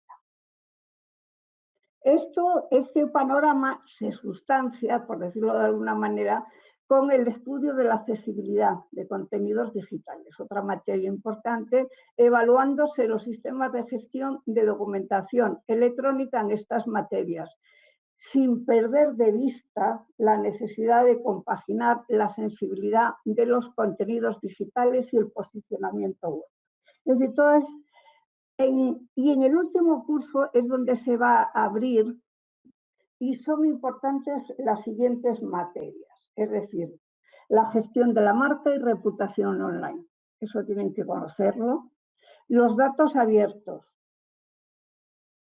Este panorama se sustancia, por decirlo de alguna manera, con el estudio de la accesibilidad de contenidos digitales, otra materia importante, evaluándose los sistemas de gestión de documentación electrónica en estas materias, sin perder de vista la necesidad de compaginar la sensibilidad de los contenidos digitales y el posicionamiento web. Es decir, y en el último curso es donde se va a abrir y son importantes las siguientes materias, es decir, la gestión de la marca y reputación online, eso tienen que conocerlo, los datos abiertos,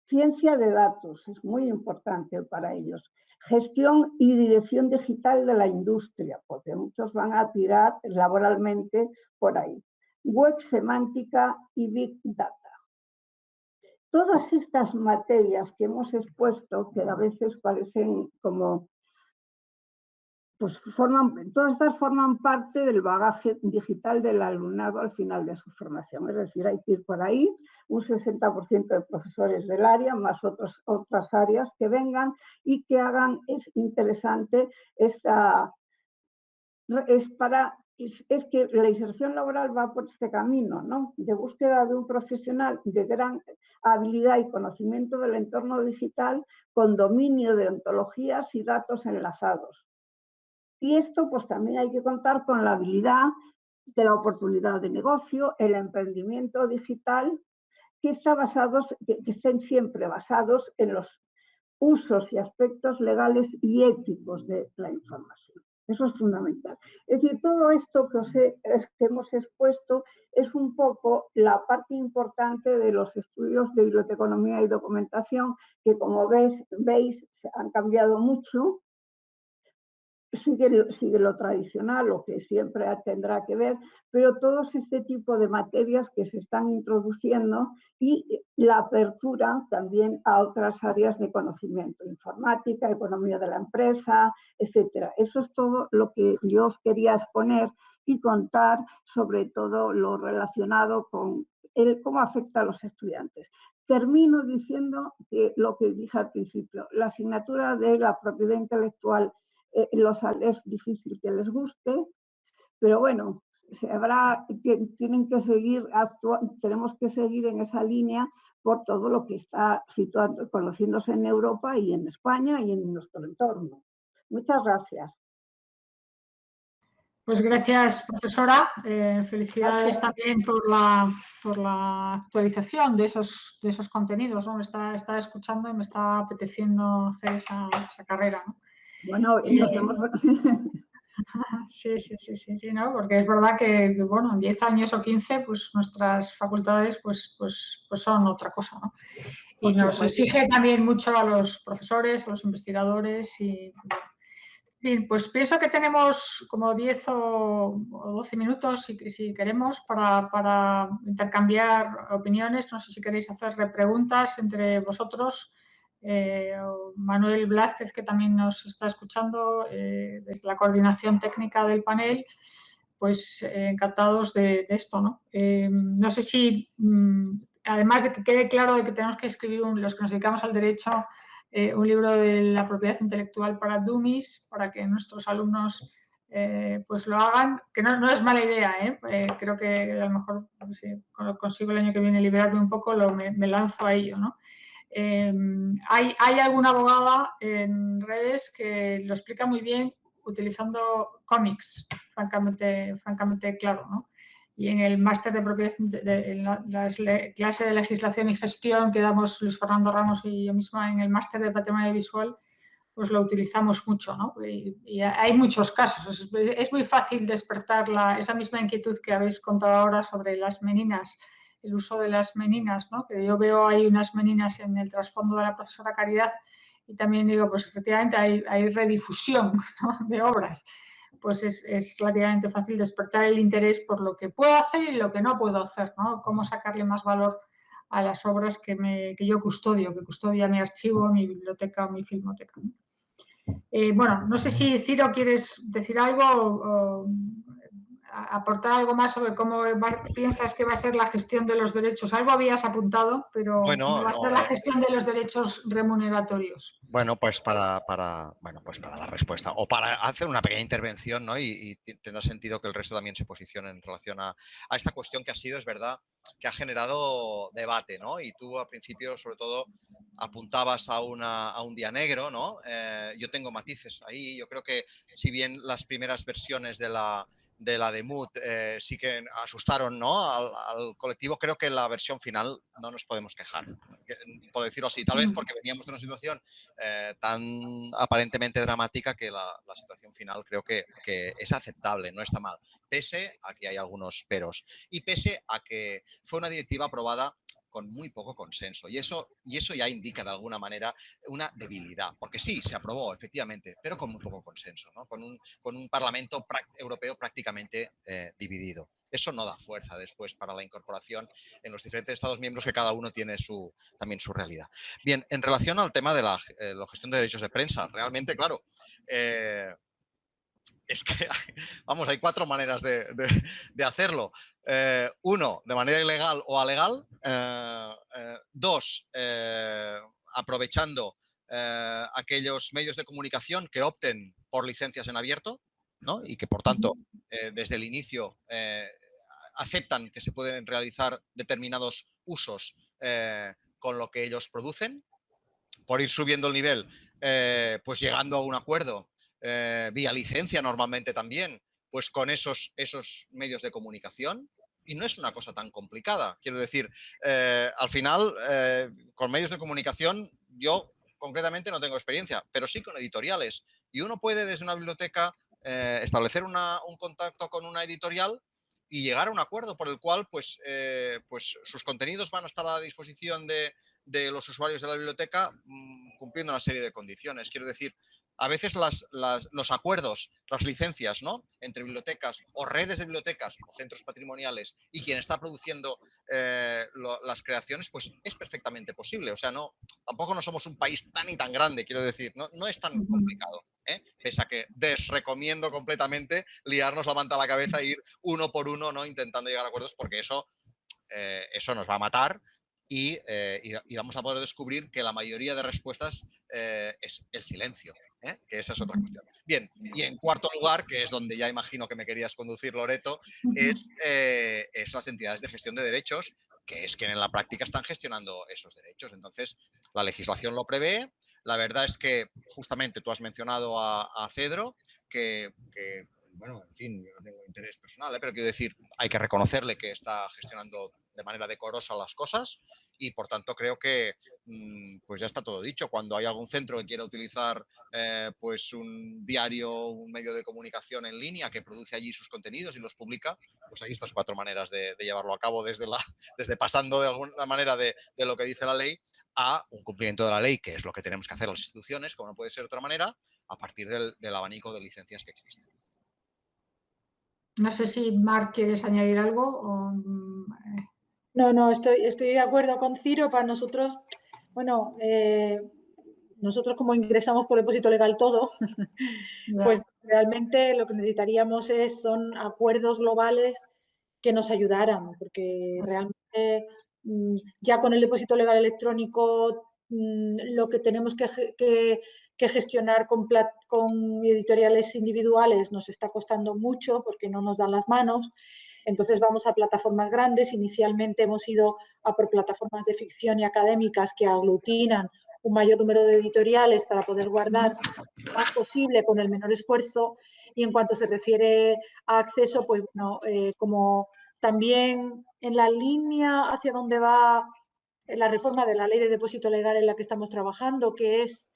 ciencia de datos, es muy importante para ellos, gestión y dirección digital de la industria, porque muchos van a tirar laboralmente por ahí, web semántica y big data. Todas estas materias que hemos expuesto, que a veces parecen como, pues todas estas forman parte del bagaje digital del alumnado al final de su formación. Es decir, hay que ir por ahí, un 60% de profesores del área, más otras áreas que vengan y que hagan, es interesante, es que la inserción laboral va por este camino, ¿no? De búsqueda de un profesional de gran habilidad y conocimiento del entorno digital con dominio de ontologías y datos enlazados. Y esto pues también hay que contar con la habilidad de la oportunidad de negocio, el emprendimiento digital, que estén siempre basados en los usos y aspectos legales y éticos de la información. Eso es fundamental. Es decir, todo esto que hemos expuesto es un poco la parte importante de los estudios de biblioteconomía y documentación, que como veis han cambiado mucho. Sigue lo tradicional, lo que siempre tendrá que ver, pero todos este tipo de materias que se están introduciendo y la apertura también a otras áreas de conocimiento, informática, economía de la empresa, etcétera. Eso es todo lo que yo os quería exponer y contar sobre todo lo relacionado con cómo afecta a los estudiantes. Termino diciendo que lo que dije al principio, la asignatura de la propiedad intelectual es difícil que les guste, pero bueno, tenemos que seguir en esa línea por todo lo que está conociéndose en Europa y en España y en nuestro entorno. Muchas gracias. Pues gracias, profesora. Felicidades también por la actualización de esos contenidos, ¿no? Estaba escuchando y me está apeteciendo hacer esa carrera, ¿no? Bueno, nos hemos... Sí, ¿no? Porque es verdad que, bueno, en 10 años o 15, pues nuestras facultades pues son otra cosa, ¿no? Y nos exige también mucho a los profesores, a los investigadores y... Bien, pues pienso que tenemos como 10 o 12 minutos, si queremos, para intercambiar opiniones. No sé si queréis hacer preguntas entre vosotros. Manuel Blázquez, que también nos está escuchando desde la coordinación técnica del panel, pues encantados de esto, ¿no? No sé si, además de que quede claro de que tenemos que escribir, los que nos dedicamos al derecho, un libro de la propiedad intelectual para dummies, para que nuestros alumnos pues lo hagan, que no es mala idea, creo que a lo mejor si consigo el año que viene liberarme un poco, me lanzo a ello, ¿no? Hay alguna abogada en redes que lo explica muy bien utilizando cómics, francamente claro, ¿no? Y en el máster de propiedad, en la clase de legislación y gestión que damos Luis Fernando Ramos y yo misma en el máster de patrimonio visual, pues lo utilizamos mucho, ¿no? Y hay muchos casos. Es muy fácil despertar esa misma inquietud que habéis contado ahora sobre las meninas, el uso de las meninas, ¿no? Que yo veo ahí unas meninas en el trasfondo de la profesora Caridad y también digo, pues efectivamente hay redifusión, ¿no? De obras. Pues es relativamente fácil despertar el interés por lo que puedo hacer y lo que no puedo hacer, ¿no? Cómo sacarle más valor a las obras que yo custodio, que custodia mi archivo, mi biblioteca o mi filmoteca, ¿no? Bueno, no sé si Ciro quieres decir algo o aportar algo más sobre cómo piensas que va a ser la gestión de los derechos. Algo habías apuntado, pero Bueno, ¿cómo va a ser la gestión de los derechos remuneratorios? Bueno, pues para dar respuesta o para hacer una pequeña intervención, ¿no? Y tendrá sentido que el resto también se posicione en relación a esta cuestión que ha sido, es verdad, que ha generado debate, ¿no? Y tú al principio, sobre todo, apuntabas a un día negro, ¿no? Yo tengo matices ahí. Yo creo que si bien las primeras versiones de la DEMUT sí que asustaron, ¿no? al colectivo, creo que la versión final no nos podemos quejar, por decirlo así, tal vez porque veníamos de una situación tan aparentemente dramática que la situación final creo que es aceptable, no está mal, pese a que hay algunos peros y pese a que fue una directiva aprobada con muy poco consenso. Y eso ya indica de alguna manera una debilidad, porque sí, se aprobó efectivamente, pero con muy poco consenso, ¿no? Con un Parlamento europeo prácticamente dividido. Eso no da fuerza después para la incorporación en los diferentes Estados miembros, que cada uno tiene también su realidad. Bien, en relación al tema de la gestión de derechos de prensa, realmente, claro, es que, vamos, hay 4 maneras de hacerlo. Uno, de manera ilegal o alegal. 2, aprovechando aquellos medios de comunicación que opten por licencias en abierto, ¿no? Y que, por tanto, desde el inicio aceptan que se pueden realizar determinados usos con lo que ellos producen, por ir subiendo el nivel, pues llegando a un acuerdo vía licencia normalmente también, pues con esos medios de comunicación. Y no es una cosa tan complicada. Quiero decir, al final, con medios de comunicación, yo concretamente no tengo experiencia, pero sí con editoriales. Y uno puede desde una biblioteca establecer un contacto con una editorial y llegar a un acuerdo por el cual pues sus contenidos van a estar a la disposición de los usuarios de la biblioteca cumpliendo una serie de condiciones. Quiero decir, a veces los acuerdos, las licencias, ¿no? Entre bibliotecas o redes de bibliotecas o centros patrimoniales y quien está produciendo las creaciones, pues es perfectamente posible. O sea, tampoco no somos un país tan y tan grande, quiero decir, no es tan complicado. Pese a que recomiendo completamente liarnos la manta a la cabeza e ir uno por uno, ¿no? Intentando llegar a acuerdos, porque eso nos va a matar. Y vamos a poder descubrir que la mayoría de respuestas es el silencio, que esa es otra cuestión. Bien, y en cuarto lugar, que es donde ya imagino que me querías conducir, Loreto, es las entidades de gestión de derechos, que es quien en la práctica están gestionando esos derechos. Entonces, la legislación lo prevé. La verdad es que justamente tú has mencionado a Cedro, que bueno, en fin, yo no tengo interés personal, pero quiero decir, hay que reconocerle que está gestionando de manera decorosa las cosas y por tanto creo que pues ya está todo dicho. Cuando hay algún centro que quiera utilizar pues un diario, un medio de comunicación en línea que produce allí sus contenidos y los publica, pues hay estas 4 maneras de llevarlo a cabo, desde pasando de alguna manera de lo que dice la ley a un cumplimiento de la ley, que es lo que tenemos que hacer las instituciones, como no puede ser de otra manera, a partir del abanico de licencias que existen. No sé si Marc quieres añadir algo o... No, estoy de acuerdo con Ciro. Para nosotros, bueno, nosotros como ingresamos por depósito legal todo, pues realmente lo que necesitaríamos son acuerdos globales que nos ayudaran, porque realmente ya con el depósito legal electrónico lo que tenemos que gestionar con editoriales individuales nos está costando mucho porque no nos dan las manos. Entonces vamos a plataformas grandes. Inicialmente hemos ido a por plataformas de ficción y académicas que aglutinan un mayor número de editoriales para poder guardar más posible con el menor esfuerzo. Y en cuanto se refiere a acceso, pues bueno, como también en la línea hacia donde va la reforma de la ley de depósito legal en la que estamos trabajando, que es,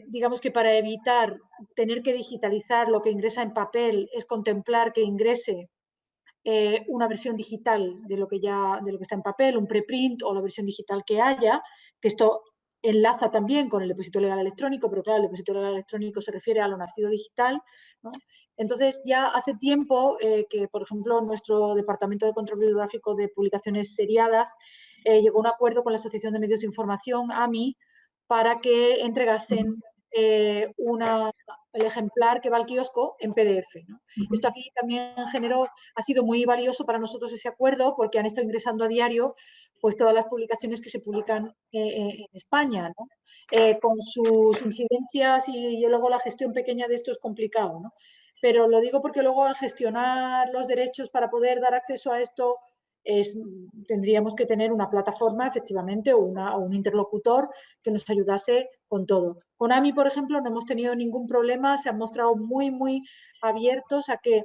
digamos que para evitar tener que digitalizar lo que ingresa en papel, es contemplar que ingrese una versión digital de lo que está en papel, un preprint o la versión digital que haya, que esto enlaza también con el depósito legal electrónico, pero claro, el depósito legal electrónico se refiere a lo nacido digital, ¿no? Entonces, ya hace tiempo que, por ejemplo, nuestro Departamento de Control Bibliográfico de Publicaciones Seriadas llegó a un acuerdo con la Asociación de Medios de Información, AMI, para que entregasen el ejemplar que va al kiosco en PDF, ¿no? Esto aquí también ha sido muy valioso para nosotros ese acuerdo, porque han estado ingresando a diario pues todas las publicaciones que se publican en España, ¿no? Con sus incidencias y luego la gestión pequeña de esto es complicado, ¿no? Pero lo digo porque luego al gestionar los derechos para poder dar acceso a esto tendríamos que tener una plataforma, efectivamente, o un interlocutor que nos ayudase con todo. Con AMI, por ejemplo, no hemos tenido ningún problema, se han mostrado muy, muy abiertos a que,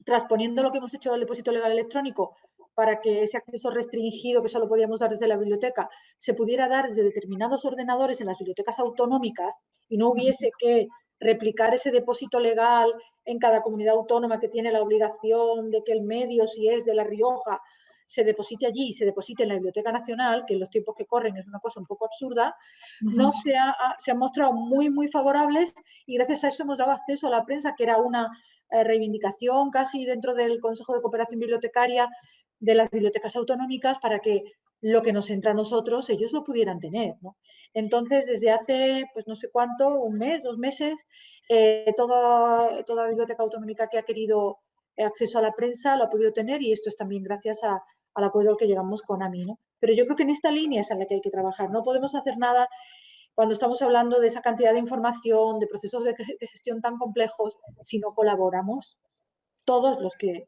transponiendo lo que hemos hecho al depósito legal electrónico, para que ese acceso restringido que solo podíamos dar desde la biblioteca se pudiera dar desde determinados ordenadores en las bibliotecas autonómicas y no hubiese que replicar ese depósito legal en cada comunidad autónoma que tiene la obligación de que el medio, si es de La Rioja, se deposite allí y se deposite en la Biblioteca Nacional, que en los tiempos que corren es una cosa un poco absurda, se han mostrado muy, muy favorables y gracias a eso hemos dado acceso a la prensa, que era una reivindicación casi dentro del Consejo de Cooperación Bibliotecaria de las bibliotecas autonómicas para que lo que nos entra a nosotros, ellos lo pudieran tener, ¿no? Entonces, desde hace, pues no sé cuánto, 1 mes, 2 meses, toda biblioteca autonómica que ha querido acceso a la prensa lo ha podido tener y esto es también gracias al acuerdo al que llegamos con AMI, ¿no? Pero yo creo que en esta línea es en la que hay que trabajar. No podemos hacer nada cuando estamos hablando de esa cantidad de información, de procesos de gestión tan complejos, si no colaboramos todos los que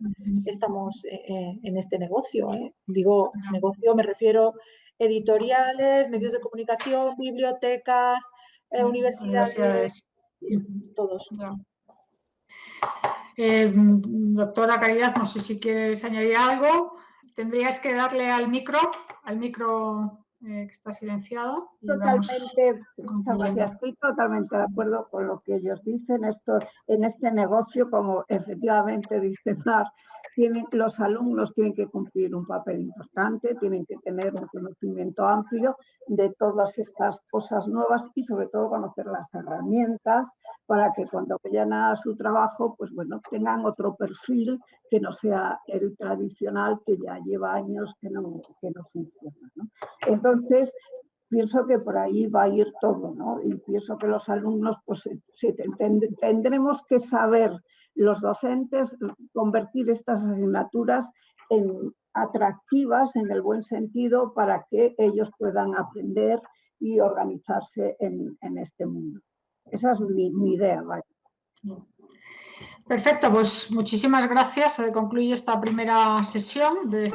estamos en este negocio. Digo, negocio, me refiero editoriales, medios de comunicación, bibliotecas, universidades, todos. Doctora Caridad, no sé si quieres añadir algo. Tendrías que darle al micro que está silenciado. Muchas gracias. Estoy totalmente de acuerdo con lo que ellos dicen. En este negocio, como efectivamente dice Mar, los alumnos tienen que cumplir un papel importante, tienen que tener un conocimiento amplio de todas estas cosas nuevas y sobre todo conocer las herramientas para que cuando vayan a su trabajo, pues bueno, tengan otro perfil que no sea el tradicional que ya lleva años que no funciona, ¿no? Entonces, pienso que por ahí va a ir todo, ¿no? Y pienso que los alumnos, pues tendremos que saber, los docentes, convertir estas asignaturas en atractivas, en el buen sentido, para que ellos puedan aprender y organizarse en este mundo. Esa es mi idea, vaya. Perfecto, pues muchísimas gracias. Se concluye esta primera sesión de